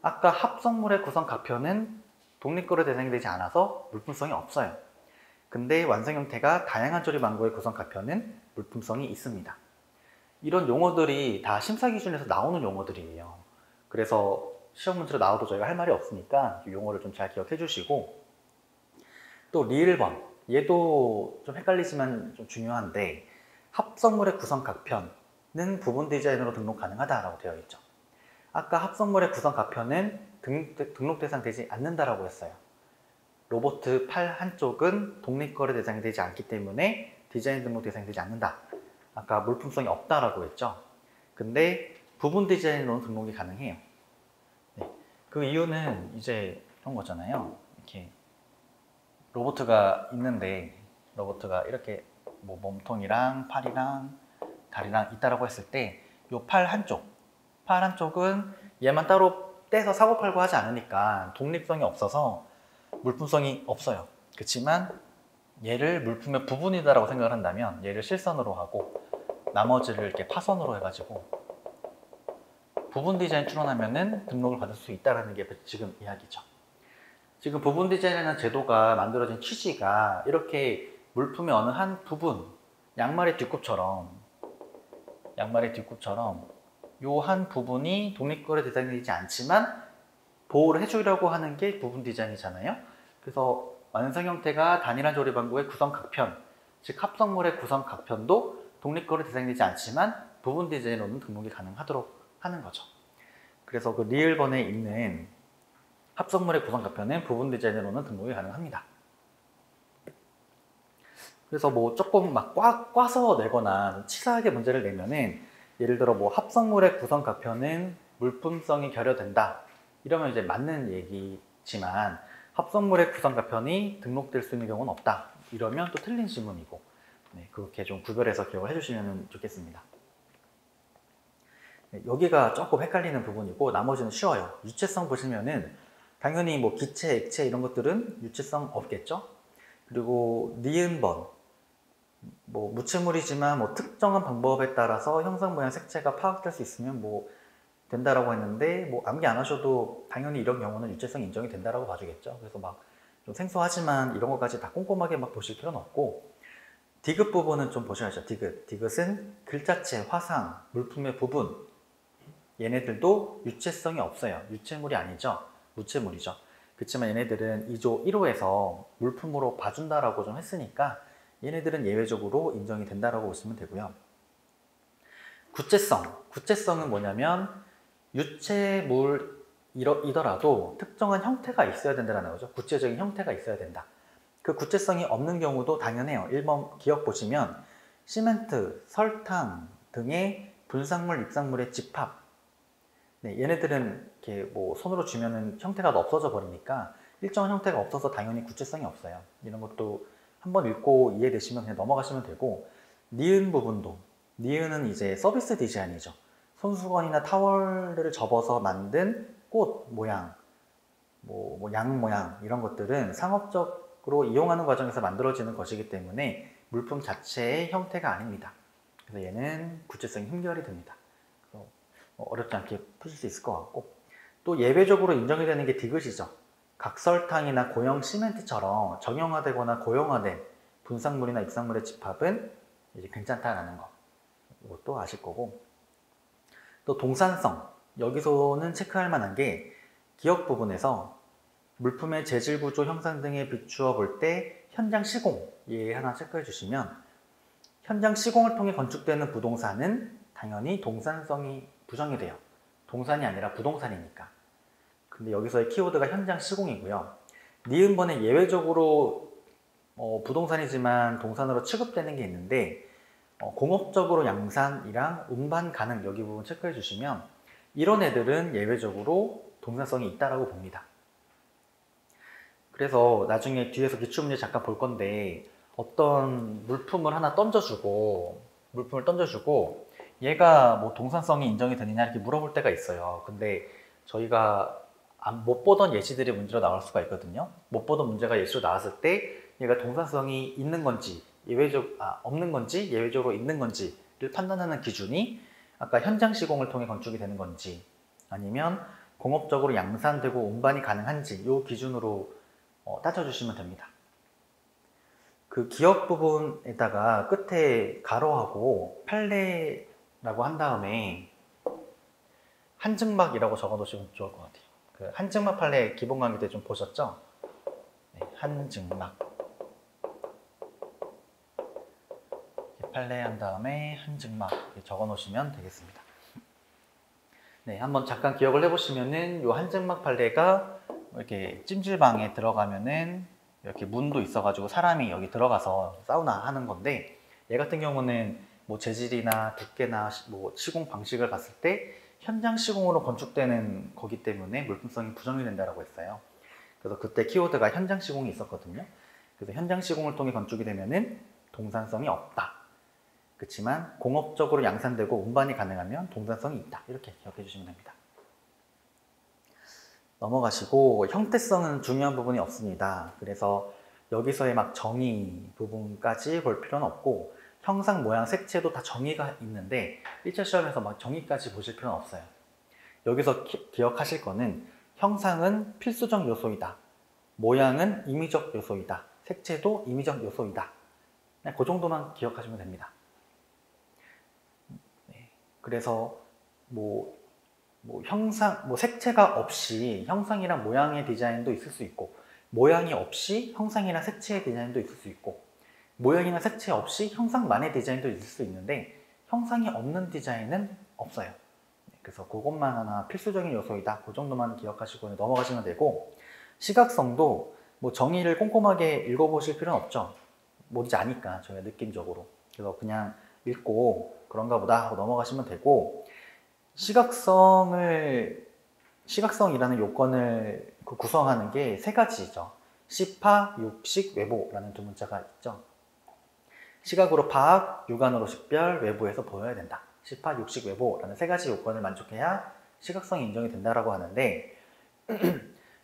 Speaker 1: 아까 합성물의 구성 각편은 독립거래 대상이 되지 않아서 물품성이 없어요. 근데 완성 형태가 다양한 조립 완고의 구성 각편은 물품성이 있습니다. 이런 용어들이 다 심사 기준에서 나오는 용어들이에요. 그래서 시험 문제로 나와도 저희가 할 말이 없으니까 용어를 좀 잘 기억해 주시고 또 리을번 얘도 좀 헷갈리지만 좀 중요한데 합성물의 구성 각편은 부분 디자인으로 등록 가능하다라고 되어 있죠. 아까 합성물의 구성 각편은 등록 대상 되지 않는다라고 했어요. 로봇 팔 한쪽은 독립거래 대상이 되지 않기 때문에 디자인 등록 대상이 되지 않는다. 아까 물품성이 없다라고 했죠. 근데 부분 디자인으로는 등록이 가능해요. 네. 그 이유는 이제 그런 거잖아요. 이렇게 로봇가 있는데 로봇가 이렇게 뭐 몸통이랑 팔이랑 다리랑 있다라고 했을 때 이 팔 한쪽은 얘만 따로 떼서 사고 팔고 하지 않으니까 독립성이 없어서 물품성이 없어요. 그렇지만 얘를 물품의 부분이다라고 생각을 한다면 얘를 실선으로 하고 나머지를 이렇게 파선으로 해가지고 부분 디자인 출원하면은 등록을 받을 수 있다는 게 지금 이야기죠. 지금 부분 디자인이라는 제도가 만들어진 취지가 이렇게 물품의 어느 한 부분, 양말의 뒷굽처럼 요 한 부분이 독립거래 대상이 되지 않지만 보호를 해주려고 하는 게 부분 디자인이잖아요. 그래서 완성 형태가 단일한 조립 완고의 구성 각편, 즉 합성물의 구성 각편도 독립거래 대상이 되지 않지만 부분 디자인으로는 등록이 가능하도록 하는 거죠. 그래서 그 리을번에 있는 합성물의 구성 각편은 부분 디자인으로는 등록이 가능합니다. 그래서 뭐 조금 막 꽈서 내거나 치사하게 문제를 내면은 예를 들어 뭐 합성물의 구성 각편은 물품성이 결여된다. 이러면 이제 맞는 얘기지만 합성물의 구성 각편이 등록될 수 있는 경우는 없다. 이러면 또 틀린 질문이고 네, 그렇게 좀 구별해서 기억을 해주시면 좋겠습니다. 네, 여기가 조금 헷갈리는 부분이고 나머지는 쉬워요. 유체성 보시면은 당연히 뭐 기체, 액체 이런 것들은 유체성 없겠죠. 그리고 니은번 뭐 무체물이지만 뭐 특정한 방법에 따라서 형상 모양 색채가 파악될 수 있으면 뭐 된다라고 했는데 뭐 암기 안 하셔도 당연히 이런 경우는 유체성 인정이 된다라고 봐주겠죠. 그래서 막 좀 생소하지만 이런 것까지 다 꼼꼼하게 막 보실 필요는 없고 디귿 부분은 좀 보셔야죠. 디귿은 글자체, 화상, 물품의 부분 얘네들도 유체성이 없어요. 유체물이 아니죠. 무체물이죠. 그렇지만 얘네들은 2조 1호에서 물품으로 봐준다라고 좀 했으니까 얘네들은 예외적으로 인정이 된다라고 보시면 되고요. 구체성은 뭐냐면 유체물이더라도 특정한 형태가 있어야 된다는 거죠. 구체적인 형태가 있어야 된다. 그 구체성이 없는 경우도 당연해요. 1번 기억 보시면 시멘트, 설탕 등의 분상물, 입상물의 집합 네, 얘네들은 이렇게 뭐 손으로 쥐면은 형태가 없어져 버리니까 일정한 형태가 없어서 당연히 구체성이 없어요. 이런 것도 한번 읽고 이해되시면 그냥 넘어가시면 되고 니은 부분도 니은은 이제 서비스 디자인이죠. 손수건이나 타월을 접어서 만든 꽃 모양, 양 모양 이런 것들은 상업적으로 이용하는 과정에서 만들어지는 것이기 때문에 물품 자체의 형태가 아닙니다. 그래서 얘는 구체성이 힘결이 됩니다. 그래서 어렵지 않게 푸실 수 있을 것 같고, 또 예외적으로 인정이 되는 게 디귿이죠. 각설탕이나 고형 시멘트처럼 정형화되거나 고형화된 분상물이나 입상물의 집합은 이제 괜찮다라는 거, 이것도 아실 거고, 또 동산성, 여기서는 체크할 만한 게 기억 부분에서 물품의 재질 구조 형상 등에 비추어 볼 때 현장 시공, 얘 하나 체크해 주시면, 현장 시공을 통해 건축되는 부동산은 당연히 동산성이 부정이 돼요. 동산이 아니라 부동산이니까. 근데 여기서의 키워드가 현장 시공이고요. 니은번에 예외적으로 부동산이지만 동산으로 취급되는 게 있는데, 공업적으로 양산이랑 운반 가능, 여기 부분 체크해 주시면 이런 애들은 예외적으로 동산성이 있다라고 봅니다. 그래서 나중에 뒤에서 기출문제 잠깐 볼 건데, 어떤 물품을 하나 던져주고 얘가 뭐 동산성이 인정이 되느냐 이렇게 물어볼 때가 있어요. 근데 저희가 못 보던 예시들이 문제로 나올 수가 있거든요. 못 보던 문제가 예시로 나왔을 때 얘가 동산성이 있는 건지 없는 건지 예외적으로 있는 건지를 판단하는 기준이 아까 현장 시공을 통해 건축이 되는 건지 아니면 공업적으로 양산되고 운반이 가능한지 이 기준으로 따져주시면 됩니다. 그 기억 부분에다가 끝에 가로하고 판례라고 한 다음에 한증막이라고 적어 놓으시면 좋을 것 같아요. 그 한증막 판례 기본 강의 때 좀 보셨죠? 네, 한증막. 판례 한 다음에 한증막 적어 놓으시면 되겠습니다. 네, 한번 잠깐 기억을 해보시면은 요 한증막 판례가 이렇게 찜질방에 들어가면은 이렇게 문도 있어가지고 사람이 여기 들어가서 사우나 하는 건데, 얘 같은 경우는 뭐 재질이나 두께나 뭐 시공 방식을 봤을 때 현장 시공으로 건축되는 거기 때문에 물품성이 부정이 된다라고 했어요. 그래서 그때 키워드가 현장 시공이 있었거든요. 그래서 현장 시공을 통해 건축이 되면은 동산성이 없다. 그렇지만 공업적으로 양산되고 운반이 가능하면 동산성이 있다. 이렇게 기억해 주시면 됩니다. 넘어가시고, 형태성은 중요한 부분이 없습니다. 그래서 여기서의 막 정의 부분까지 볼 필요는 없고, 형상, 모양, 색채도 다 정의가 있는데 1차 시험에서 막 정의까지 보실 필요는 없어요. 여기서 기억하실 거는 형상은 필수적 요소이다, 모양은 임의적 요소이다, 색채도 임의적 요소이다. 그냥 그 정도만 기억하시면 됩니다. 그래서 색채가 없이 형상이랑 모양의 디자인도 있을 수 있고, 모양이 없이 형상이나 색채의 디자인도 있을 수 있고, 모양이나 색채 없이 형상만의 디자인도 있을 수 있는데 형상이 없는 디자인은 없어요. 그래서 그것만 하나 필수적인 요소이다, 그 정도만 기억하시고 넘어가시면 되고, 시각성도 뭐 정의를 꼼꼼하게 읽어보실 필요는 없죠. 뭔지 아니까 저희가 느낌적으로. 그래서 그냥 읽고 그런가 보다 하고 넘어가시면 되고, 시각성이라는 요건을 구성하는 게 세 가지죠. 시파, 육식, 외보라는 두 문자가 있죠. 시각으로 파악, 육안으로 식별, 외부에서 보여야 된다. 시파, 육식, 외보라는 세 가지 요건을 만족해야 시각성이 인정이 된다라고 하는데,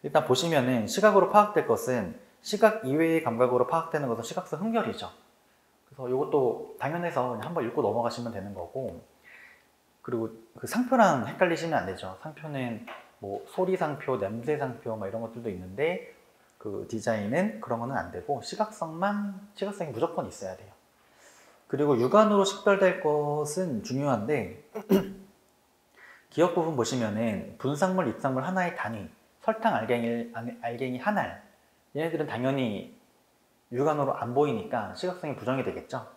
Speaker 1: 일단 보시면은 시각으로 파악될 것은 시각 이외의 감각으로 파악되는 것은 시각성 흠결이죠. 그래서 이것도 당연해서 그냥 한번 읽고 넘어가시면 되는 거고, 그리고 그 상표랑 헷갈리시면 안 되죠. 상표는 뭐 소리상표, 냄새상표 막 이런 것들도 있는데, 그 디자인은 그런 거는 안 되고 시각성이 무조건 있어야 돼요. 그리고 육안으로 식별될 것은 중요한데 기억 부분 보시면은 분상물, 입상물 하나의 단위, 설탕, 알갱이 한 알, 얘네들은 당연히 육안으로 안 보이니까 시각성이 부정이 되겠죠.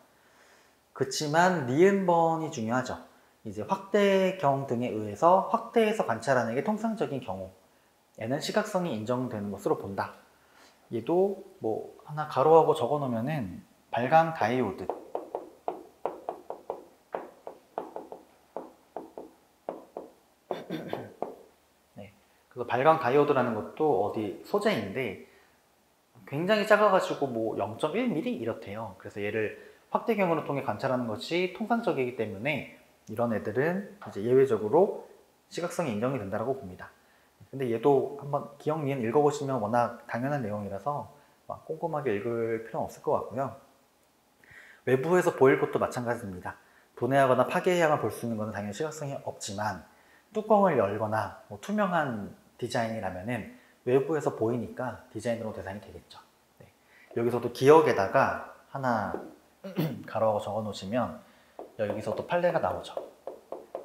Speaker 1: 그렇지만 니은번이 중요하죠. 이제 확대경 등에 의해서 확대해서 관찰하는 게 통상적인 경우, 얘는 시각성이 인정되는 것으로 본다. 얘도 뭐 하나 가로하고 적어 놓으면은 발광 다이오드. 네, 그래서 발광 다이오드라는 것도 어디 소재인데 굉장히 작아가지고 뭐 0.1mm 이렇대요. 그래서 얘를 확대경으로 통해 관찰하는 것이 통상적이기 때문에 이런 애들은 이제 예외적으로 시각성이 인정이 된다고 봅니다. 근데 얘도 한번 기억 니은 읽어보시면 워낙 당연한 내용이라서 막 꼼꼼하게 읽을 필요는 없을 것 같고요. 외부에서 보일 것도 마찬가지입니다. 분해하거나 파괴해야만 볼 수 있는 것은 당연히 시각성이 없지만 뚜껑을 열거나 뭐 투명한 디자인이라면은 외부에서 보이니까 디자인으로 대상이 되겠죠. 네. 여기서도 기억에다가 하나 가로하고 적어 놓으시면 여기서도 판례가 나오죠.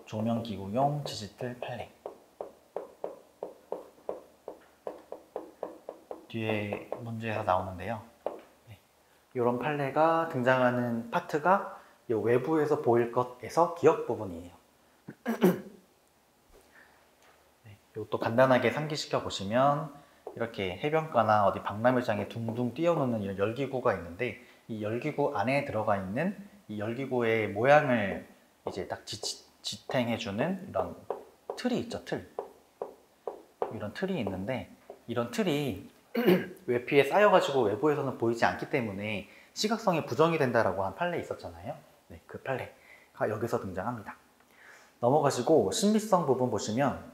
Speaker 1: 조명기구용 디지털 판례. 뒤에 문제에서 나오는데요. 네. 이런 판례가 등장하는 파트가 이 외부에서 보일 것에서 기억 부분이에요. 네. 이것도 간단하게 상기시켜 보시면 이렇게 해변가나 어디 박람회장에 둥둥 띄워놓는 이런 열기구가 있는데 이 열기구 안에 들어가 있는 이 열기구의 모양을 이제 딱 지탱해주는 이런 틀이 있죠, 틀. 이런 틀이 있는데 이런 틀이 외피에 쌓여가지고 외부에서는 보이지 않기 때문에 시각성이 부정이 된다라고 한 판례 있었잖아요. 네, 그 판례가 여기서 등장합니다. 넘어가시고 신비성 부분 보시면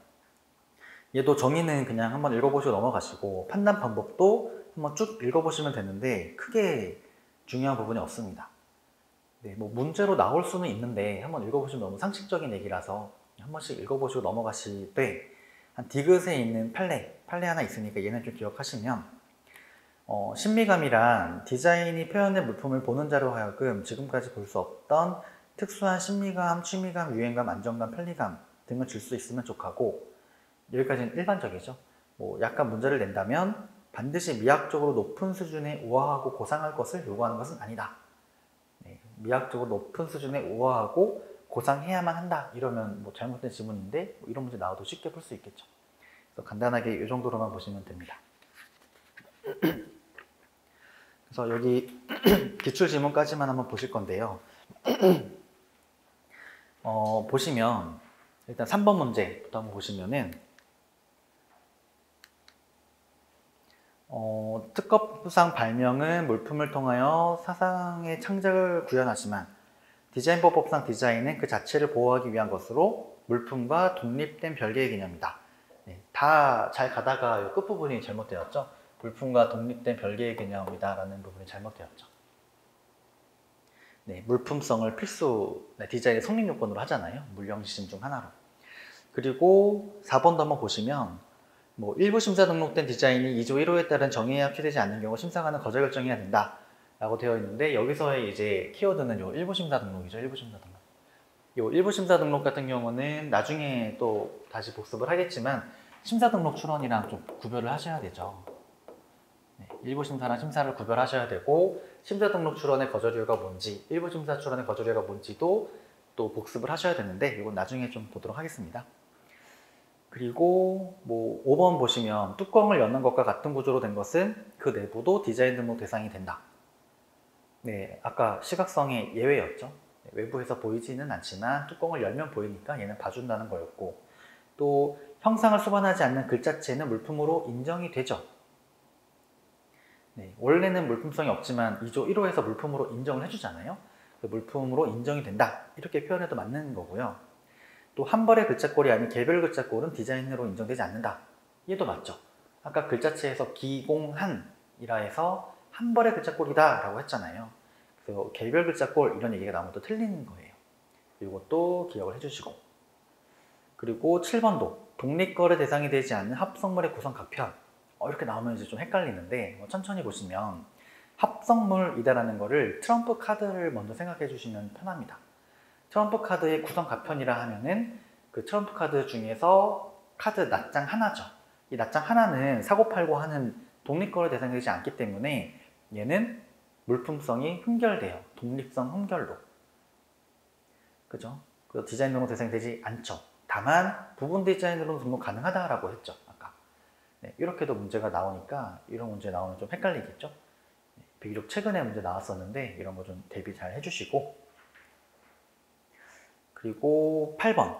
Speaker 1: 얘도 정의는 그냥 한번 읽어보시고 넘어가시고 판단 방법도 한번 쭉 읽어보시면 되는데 크게 중요한 부분이 없습니다. 네, 뭐 문제로 나올 수는 있는데 한번 읽어보시면 너무 상식적인 얘기라서 한 번씩 읽어보시고 넘어가시되 한 디귿에 있는 판례 하나 있으니까 얘는 좀 기억하시면 신미감이란 디자인이 표현된 물품을 보는 자로 하여금 지금까지 볼 수 없던 특수한 신미감, 취미감, 유행감, 안정감, 편리감 등을 줄 수 있으면 족하고 여기까지는 일반적이죠. 뭐 약간 문제를 낸다면 반드시 미학적으로 높은 수준의 우아하고 고상할 것을 요구하는 것은 아니다. 네, 미학적으로 높은 수준의 우아하고 고상해야만 한다. 이러면 뭐 잘못된 지문인데 뭐 이런 문제 나와도 쉽게 풀 수 있겠죠. 그래서 간단하게 이 정도로만 보시면 됩니다. 그래서 여기 기출 지문까지만 한번 보실 건데요. 보시면 일단 3번 문제부터 한번 보시면은 특허상 발명은 물품을 통하여 사상의 창작을 구현하지만 디자인법상 디자인은 그 자체를 보호하기 위한 것으로 물품과 독립된 별개의 개념이다. 네, 다 잘 가다가 이 끝부분이 잘못되었죠. 물품과 독립된 별개의 개념이다 라는 부분이 잘못되었죠. 네, 물품성을 필수 디자인의 성립 요건으로 하잖아요. 물령지심 중 하나로. 그리고 4번도 한번 보시면 뭐 일부 심사 등록된 디자인이 2조 1호에 따른 정의에 합치되지 않는 경우 심사관은 거절 결정해야 된다 라고 되어 있는데 여기서의 이제 키워드는 요 일부 심사 등록이죠. 일부 심사 등록. 요 일부 심사 등록 같은 경우는 나중에 또 다시 복습을 하겠지만 심사 등록 출원이랑 좀 구별을 하셔야 되죠. 네, 일부 심사랑 심사를 구별하셔야 되고 심사 등록 출원의 거절 이유가 뭔지 일부 심사 출원의 거절 이유가 뭔지도 또 복습을 하셔야 되는데 이건 나중에 좀 보도록 하겠습니다. 그리고 뭐 5번 보시면 뚜껑을 여는 것과 같은 구조로 된 것은 그 내부도 디자인 등록 대상이 된다. 네, 아까 시각성의 예외였죠. 네, 외부에서 보이지는 않지만 뚜껑을 열면 보이니까 얘는 봐준다는 거였고 또 형상을 수반하지 않는 글자체는 물품으로 인정이 되죠. 네, 원래는 물품성이 없지만 2조 1호에서 물품으로 인정을 해주잖아요. 물품으로 인정이 된다. 이렇게 표현해도 맞는 거고요. 또 한 벌의 글자꼴이 아닌 개별 글자꼴은 디자인으로 인정되지 않는다. 얘도 맞죠. 아까 글자체에서 기공한이라 해서 한 벌의 글자꼴이다 라고 했잖아요. 그래서 개별 글자꼴 이런 얘기가 나오면 또 틀린 거예요. 이것도 기억을 해주시고 그리고 7번도 독립거래 대상이 되지 않는 합성물의 구성 각편 이렇게 나오면 이제 좀 헷갈리는데 천천히 보시면 합성물이다라는 거를 트럼프 카드를 먼저 생각해 주시면 편합니다. 트럼프 카드의 구성 가편이라 하면은 그 트럼프 카드 중에서 카드 낱장 하나죠. 이 낱장 하나는 사고팔고 하는 독립거래 대상이 되지 않기 때문에 얘는 물품성이 흠결돼요. 독립성 흠결로. 그죠? 그래서 디자인 등록 대상이 되지 않죠. 다만 부분 디자인으로 등록 가능하다라고 했죠. 아까. 네, 이렇게도 문제가 나오니까 이런 문제 나오면 좀 헷갈리겠죠? 네, 비교적 최근에 문제 나왔었는데 이런 거 좀 대비 잘 해주시고 그리고 8번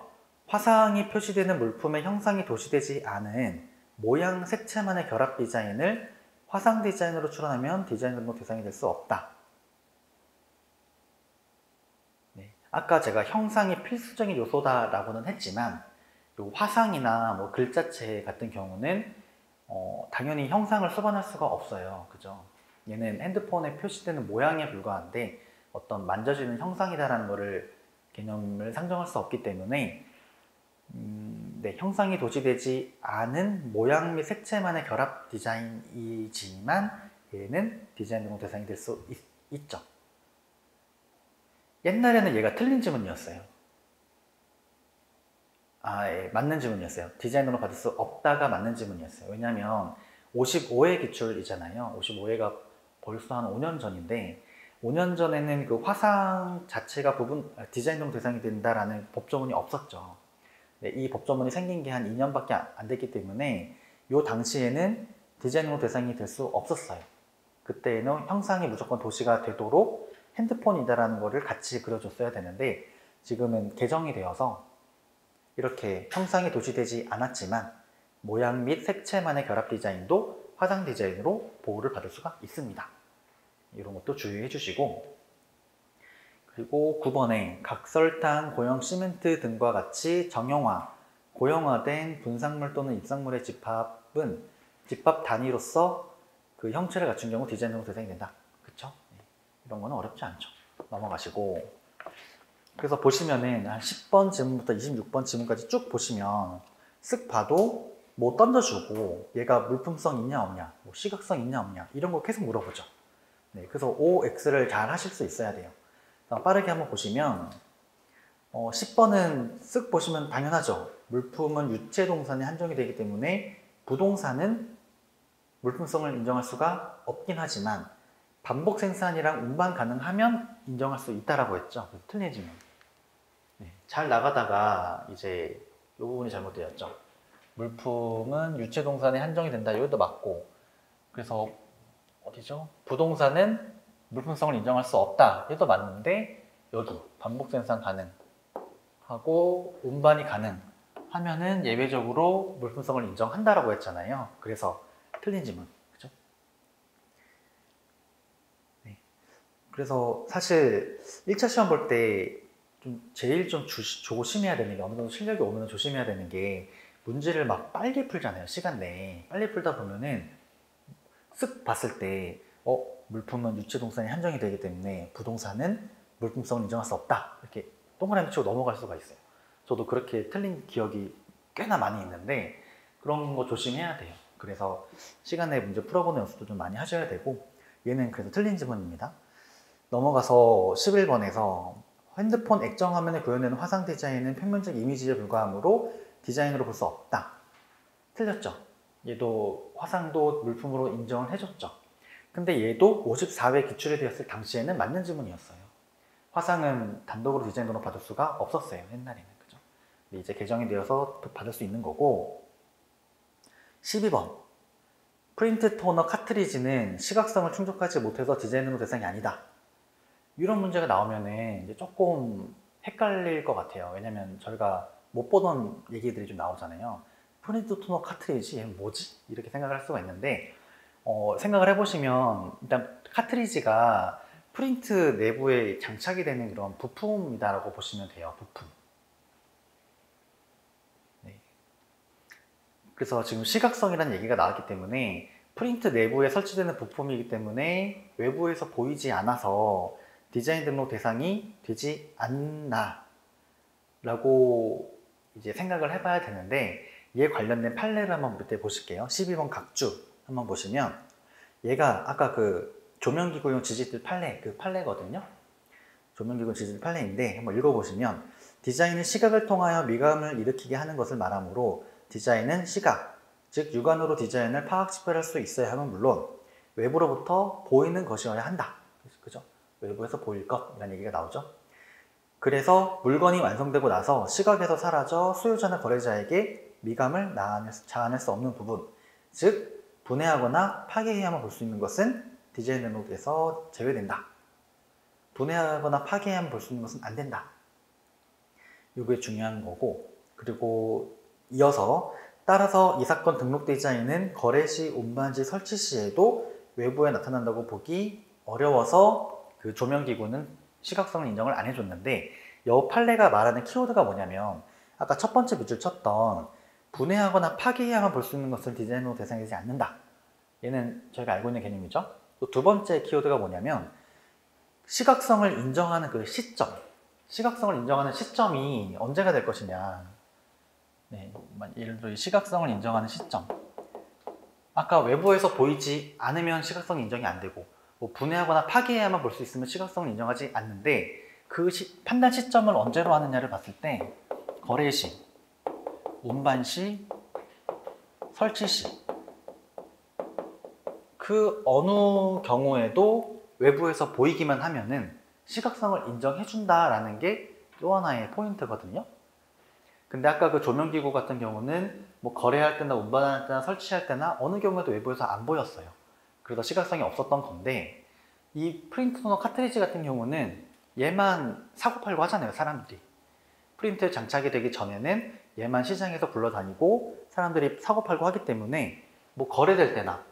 Speaker 1: 화상이 표시되는 물품의 형상이 도시되지 않은 모양 색채만의 결합 디자인을 화상 디자인으로 출원하면 디자인 등록 대상이 될 수 없다. 네, 아까 제가 형상이 필수적인 요소다라고는 했지만 요 화상이나 뭐 글자체 같은 경우는 당연히 형상을 수반할 수가 없어요. 그죠? 얘는 핸드폰에 표시되는 모양에 불과한데 어떤 만져지는 형상이다라는 거를 개념을 상정할 수 없기 때문에 네, 형상이 도지되지 않은 모양 및 색채만의 결합 디자인이지만 얘는 디자인 등록 대상이 될 수 있죠. 옛날에는 얘가 틀린 지문이었어요. 예, 맞는 지문이었어요. 디자인 등록 받을 수 없다가 맞는 지문이었어요. 왜냐하면 55회 기출이잖아요. 55회가 벌써 한 5년 전인데 5년 전에는 그 화상 자체가 디자인 등록 대상이 된다라는 법조문이 없었죠. 네, 이 법조문이 생긴 게 한 2년밖에 안 됐기 때문에 이 당시에는 디자인 등록 대상이 될 수 없었어요. 그때는 형상이 무조건 도시가 되도록 핸드폰이다라는 거를 같이 그려줬어야 되는데 지금은 개정이 되어서 이렇게 형상이 도시되지 않았지만 모양 및 색채만의 결합 디자인도 화상 디자인으로 보호를 받을 수가 있습니다. 이런 것도 주의해 주시고, 그리고 9번에 각설탕, 고형, 시멘트 등과 같이 정형화, 고형화된 분상물 또는 입상물의 집합은 집합 단위로서 그 형체를 갖춘 경우 디자인 등록 대상이 된다. 그쵸? 이런 거는 어렵지 않죠. 넘어가시고, 그래서 보시면은 한 10번 지문부터 26번 지문까지 쭉 보시면 쓱 봐도 뭐 던져주고 얘가 물품성 있냐 없냐, 뭐 시각성 있냐 없냐 이런 거 계속 물어보죠. 네, 그래서 OX를 잘 하실 수 있어야 돼요. 빠르게 한번 보시면 10번은 쓱 보시면 당연하죠. 물품은 유체 동산에 한정이 되기 때문에 부동산은 물품성을 인정할 수가 없긴 하지만 반복 생산이랑 운반 가능하면 인정할 수 있다라고 했죠. 틀린 지문. 네, 잘 나가다가 이제 이 부분이 잘못되었죠. 물품은 유체 동산에 한정이 된다. 이것도 맞고, 그래서 어디죠? 부동산은 물품성을 인정할 수 없다. 이것도 맞는데 여기 반복 생산 가능하고 운반이 가능하면은 예외적으로 물품성을 인정한다라고 했잖아요. 그래서 틀린 지문. 그래서 사실 1차 시험 볼 때 제일 조심해야 되는 게, 어느 정도 실력이 오면 조심해야 되는 게, 문제를 막 빨리 풀잖아요. 시간 내에. 빨리 풀다 보면은 쓱 봤을 때 물품은 유체 동산이 한정이 되기 때문에 부동산은 물품성을 인정할 수 없다. 이렇게 동그라미 치고 넘어갈 수가 있어요. 저도 그렇게 틀린 기억이 꽤나 많이 있는데 그런 거 조심해야 돼요. 그래서 시간 내에 문제 풀어보는 연습도 좀 많이 하셔야 되고, 얘는 그래서 틀린 지문입니다. 넘어가서 11번에서 핸드폰 액정 화면에 구현되는 화상 디자인은 평면적 이미지에 불과하므로 디자인으로 볼 수 없다. 틀렸죠? 얘도 화상도 물품으로 인정을 해줬죠. 근데 얘도 54회 기출이 되었을 당시에는 맞는 지문이었어요. 화상은 단독으로 디자인 등록 받을 수가 없었어요. 옛날에는. 그죠? 근데 이제 개정이 되어서 받을 수 있는 거고. 12번. 프린트 토너 카트리지는 시각성을 충족하지 못해서 디자인 등록 대상이 아니다. 이런 문제가 나오면은 이제 조금 헷갈릴 것 같아요. 왜냐면 저희가 못 보던 얘기들이 좀 나오잖아요. 프린트 토너 카트리지? 얘는 뭐지? 이렇게 생각을 할 수가 있는데, 생각을 해보시면 일단 카트리지가 프린트 내부에 장착이 되는 그런 부품이다라고 보시면 돼요. 부품. 네. 그래서 지금 시각성이라는 얘기가 나왔기 때문에 프린트 내부에 설치되는 부품이기 때문에 외부에서 보이지 않아서 디자인 등록 대상이 되지 않나 라고 이제 생각을 해봐야 되는데, 얘 관련된 판례를 한번 밑에 보실게요. 12번 각주 한번 보시면 얘가 아까 그 조명기구용 지지들 판례, 그 판례거든요. 조명기구 지지들 판례인데 한번 읽어보시면, 디자인은 시각을 통하여 미감을 일으키게 하는 것을 말하므로 디자인은 시각, 즉 육안으로 디자인을 파악 식별할 수 있어야 함은 물론 외부로부터 보이는 것이어야 한다. 그죠? 외부에서 보일 것이라는 얘기가 나오죠. 그래서 물건이 완성되고 나서 시각에서 사라져 수요자나 거래자에게 미감을 자아낼 수 없는 부분, 즉 분해하거나 파괴해야만 볼 수 있는 것은 디자인 등록에서 제외된다. 분해하거나 파괴해야만 볼 수 있는 것은 안 된다. 이게 중요한 거고, 그리고 이어서 따라서 이 사건 등록 디자인은 거래 시, 운반 시, 설치 시에도 외부에 나타난다고 보기 어려워서 그 조명기구는 시각성을 인정을 안 해줬는데, 이 판례가 말하는 키워드가 뭐냐면, 아까 첫 번째 밑줄 쳤던 분해하거나 파괴해야만 볼 수 있는 것을 디자인 등록 대상이 되지 않는다. 얘는 저희가 알고 있는 개념이죠. 또 두 번째 키워드가 뭐냐면 시각성을 인정하는 그 시점. 시각성을 인정하는 시점이 언제가 될 것이냐. 네, 예를 들어 이 시각성을 인정하는 시점. 아까 외부에서 보이지 않으면 시각성 인정이 안 되고 뭐 분해하거나 파괴해야만 볼 수 있으면 시각성을 인정하지 않는데 그 판단 시점을 언제로 하느냐를 봤을 때 거래 시, 운반 시, 설치 시 그 어느 경우에도 외부에서 보이기만 하면은 시각성을 인정해준다라는 게 또 하나의 포인트거든요. 근데 아까 그 조명기구 같은 경우는 뭐 거래할 때나 운반할 때나 설치할 때나 어느 경우에도 외부에서 안 보였어요. 그래서 시각성이 없었던 건데 이 프린트 토너 카트리지 같은 경우는 얘만 사고팔고 하잖아요, 사람들이. 프린트 장착이 되기 전에는 얘만 시장에서 굴러다니고 사람들이 사고팔고 하기 때문에 뭐 거래될 때나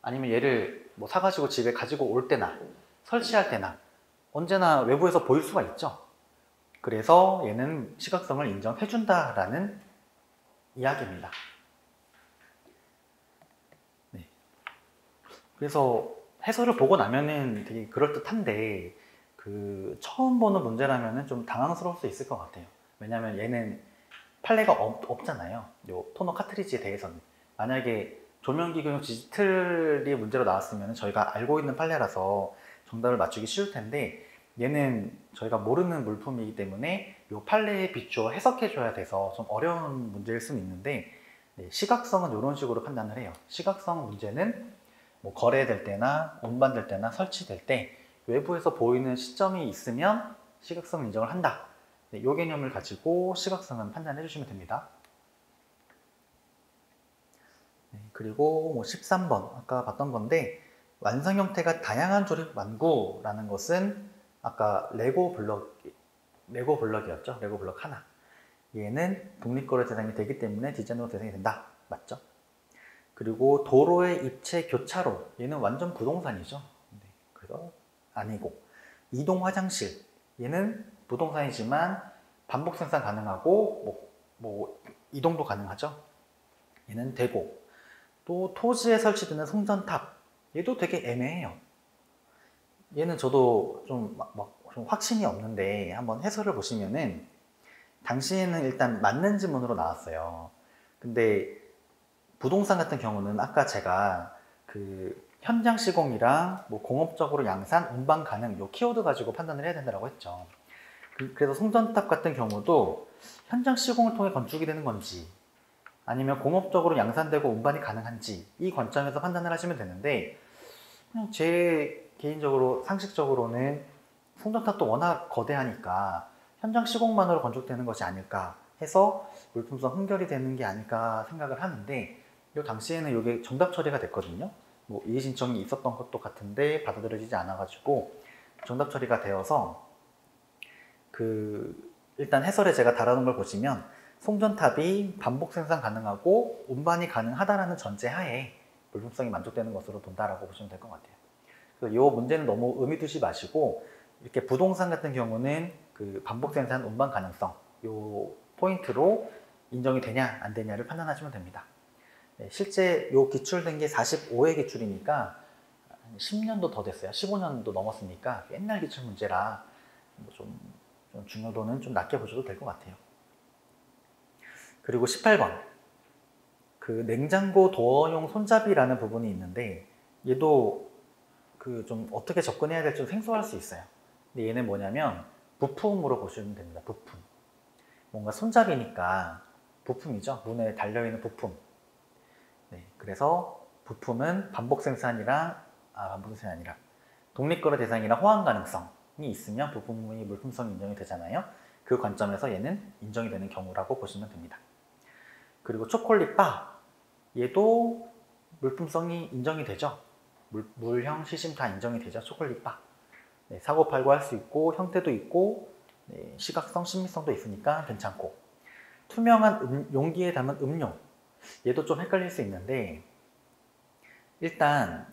Speaker 1: 아니면 얘를 뭐 사가지고 집에 가지고 올 때나 설치할 때나 언제나 외부에서 보일 수가 있죠. 그래서 얘는 시각성을 인정해준다라는 이야기입니다. 네. 그래서 해설을 보고 나면은 되게 그럴듯한데 그 처음 보는 문제라면은 좀 당황스러울 수 있을 것 같아요. 왜냐면 얘는 판례가 없잖아요. 요 토너 카트리지에 대해서는. 만약에 조명기구용 디지털이 문제로 나왔으면 저희가 알고 있는 판례라서 정답을 맞추기 쉬울 텐데 얘는 저희가 모르는 물품이기 때문에 이 판례에 비추어 해석해줘야 돼서 좀 어려운 문제일 수는 있는데 네, 시각성은 이런 식으로 판단을 해요. 시각성 문제는 뭐 거래될 때나 운반될 때나 설치될 때 외부에서 보이는 시점이 있으면 시각성 인정을 한다. 네, 이 개념을 가지고 시각성은 판단해 주시면 됩니다. 네, 그리고 뭐 13번 아까 봤던 건데 완성 형태가 다양한 조립 완구라는 것은 아까 레고 블럭이었죠. 레고 블럭 하나. 얘는 독립거래 대상이 되기 때문에 디자인으로 대상이 된다. 맞죠? 그리고 도로의 입체 교차로. 얘는 완전 부동산이죠. 네, 그래서 아니고. 이동 화장실. 얘는 부동산이지만 반복 생산 가능하고 뭐 이동도 가능하죠. 얘는 되고. 또 토지에 설치되는 송전탑. 얘도 되게 애매해요. 얘는 저도 좀 확신이 없는데 한번 해설을 보시면은 당시에는 일단 맞는 지문으로 나왔어요. 근데 부동산 같은 경우는 아까 제가 그 현장 시공이랑 뭐 공업적으로 양산, 운반 가능 요 키워드 가지고 판단을 해야 된다고 했죠. 그래서 송전탑 같은 경우도 현장 시공을 통해 건축이 되는 건지 아니면 공업적으로 양산되고 운반이 가능한지 이 관점에서 판단을 하시면 되는데 그냥 제 개인적으로 상식적으로는 송전탑도 워낙 거대하니까 현장 시공만으로 건축되는 것이 아닐까 해서 물품성 흠결이 되는 게 아닐까 생각을 하는데 이 당시에는 이게 정답 처리가 됐거든요. 뭐 이의 신청이 있었던 것도 같은데 받아들여지지 않아가지고 정답 처리가 되어서 일단 해설에 제가 달아놓은 걸 보시면 송전탑이 반복 생산 가능하고 운반이 가능하다라는 전제하에 물품성이 만족되는 것으로 본다라고 보시면 될 것 같아요. 그래서 이 문제는 너무 의미 두지 마시고 이렇게 부동산 같은 경우는 그 반복 생산 운반 가능성 이 포인트로 인정이 되냐 안 되냐를 판단하시면 됩니다. 네, 실제 요 기출된 게 45회 기출이니까 10년도 더 됐어요. 15년도 넘었으니까 옛날 기출 문제라 좀 중요도는 좀 낮게 보셔도 될 것 같아요. 그리고 18번 그 냉장고 도어용 손잡이라는 부분이 있는데 얘도 그 좀 어떻게 접근해야 될지 좀 생소할 수 있어요. 근데 얘는 뭐냐면 부품으로 보시면 됩니다. 부품. 뭔가 손잡이니까 부품이죠. 문에 달려있는 부품. 네, 그래서 부품은 반복 생산이 아니라 독립거래 대상이랑 호환 가능성이 있으면 부품이 물품성 인정이 되잖아요. 그 관점에서 얘는 인정이 되는 경우라고 보시면 됩니다. 그리고 초콜릿바 얘도 물품성이 인정이 되죠. 물형 시심 다 인정이 되죠. 초콜릿바. 네, 사고 팔고 할 수 있고 형태도 있고 네, 시각성, 신미성도 있으니까 괜찮고 투명한 용기에 담은 음료 얘도 좀 헷갈릴 수 있는데 일단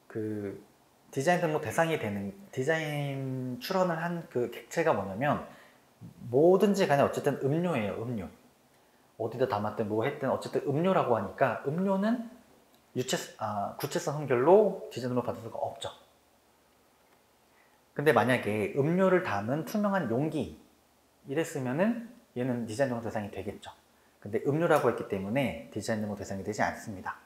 Speaker 1: 그 디자인 등록 대상이 되는 디자인 출원을 한 그 객체가 뭐냐면 뭐든지 간에 어쨌든 음료예요. 음료. 어디다 담았든 뭐 했든 어쨌든 음료라고 하니까 음료는 구체성 한결로 디자인으로 받을 수가 없죠. 근데 만약에 음료를 담은 투명한 용기 이랬으면은 얘는 디자인 정보 대상이 되겠죠. 근데 음료라고 했기 때문에 디자인 정보 대상이 되지 않습니다.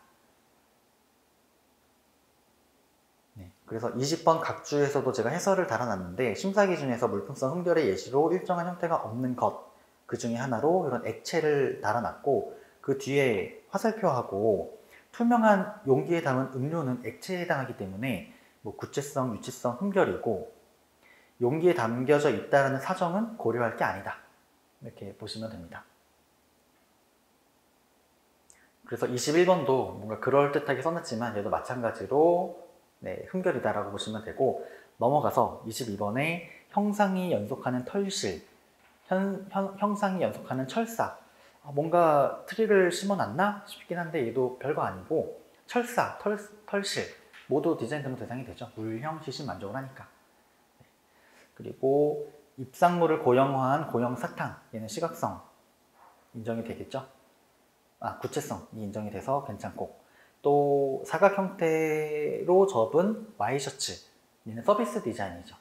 Speaker 1: 네, 그래서 20번 각주에서도 제가 해설을 달아놨는데 심사 기준에서 물품성 흠결의 예시로 일정한 형태가 없는 것 그 중에 하나로 이런 액체를 달아놨고 그 뒤에 화살표하고 투명한 용기에 담은 음료는 액체에 해당하기 때문에 뭐 구체성, 유치성, 흠결이고 용기에 담겨져 있다는 사정은 고려할 게 아니다. 이렇게 보시면 됩니다. 그래서 21번도 뭔가 그럴듯하게 써놨지만 얘도 마찬가지로 네, 흠결이다라고 보시면 되고 넘어가서 22번에 형상이 연속하는 털실, 형상이 연속하는 철사 뭔가 트리를 심어놨나 싶긴 한데 얘도 별거 아니고 철사, 털실 모두 디자인 등록 대상이 되죠. 물형, 시신 만족을 하니까. 그리고 입상물을 고형화한 고형 사탕 얘는 시각성 인정이 되겠죠. 구체성이 인정이 돼서 괜찮고 또 사각 형태로 접은 와이셔츠 얘는 서비스 디자인이죠.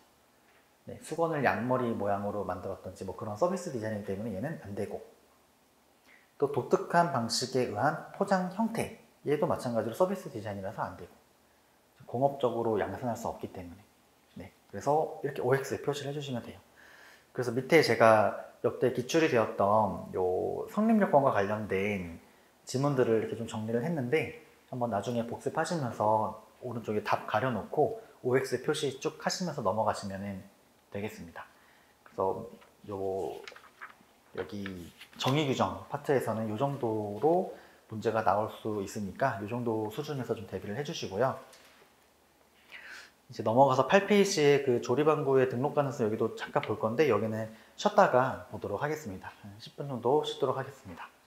Speaker 1: 네, 수건을 양머리 모양으로 만들었던지 뭐 그런 서비스 디자인 때문에 얘는 안 되고 또 독특한 방식에 의한 포장 형태 얘도 마찬가지로 서비스 디자인이라서 안 되고 공업적으로 양산할 수 없기 때문에 네, 그래서 이렇게 OX에 표시를 해주시면 돼요. 그래서 밑에 제가 역대 기출이 되었던 요 성립요건과 관련된 지문들을 이렇게 좀 정리를 했는데 한번 나중에 복습하시면서 오른쪽에 답 가려놓고 OX 표시 쭉 하시면서 넘어가시면 되겠습니다. 그래서 여기 정의규정 파트에서는 이 정도로 문제가 나올 수 있으니까 이 정도 수준에서 좀 대비를 해주시고요. 이제 넘어가서 8페이지의 그 조리반구의 등록 가능성 여기도 잠깐 볼 건데 여기는 쉬었다가 보도록 하겠습니다. 10분 정도 쉬도록 하겠습니다.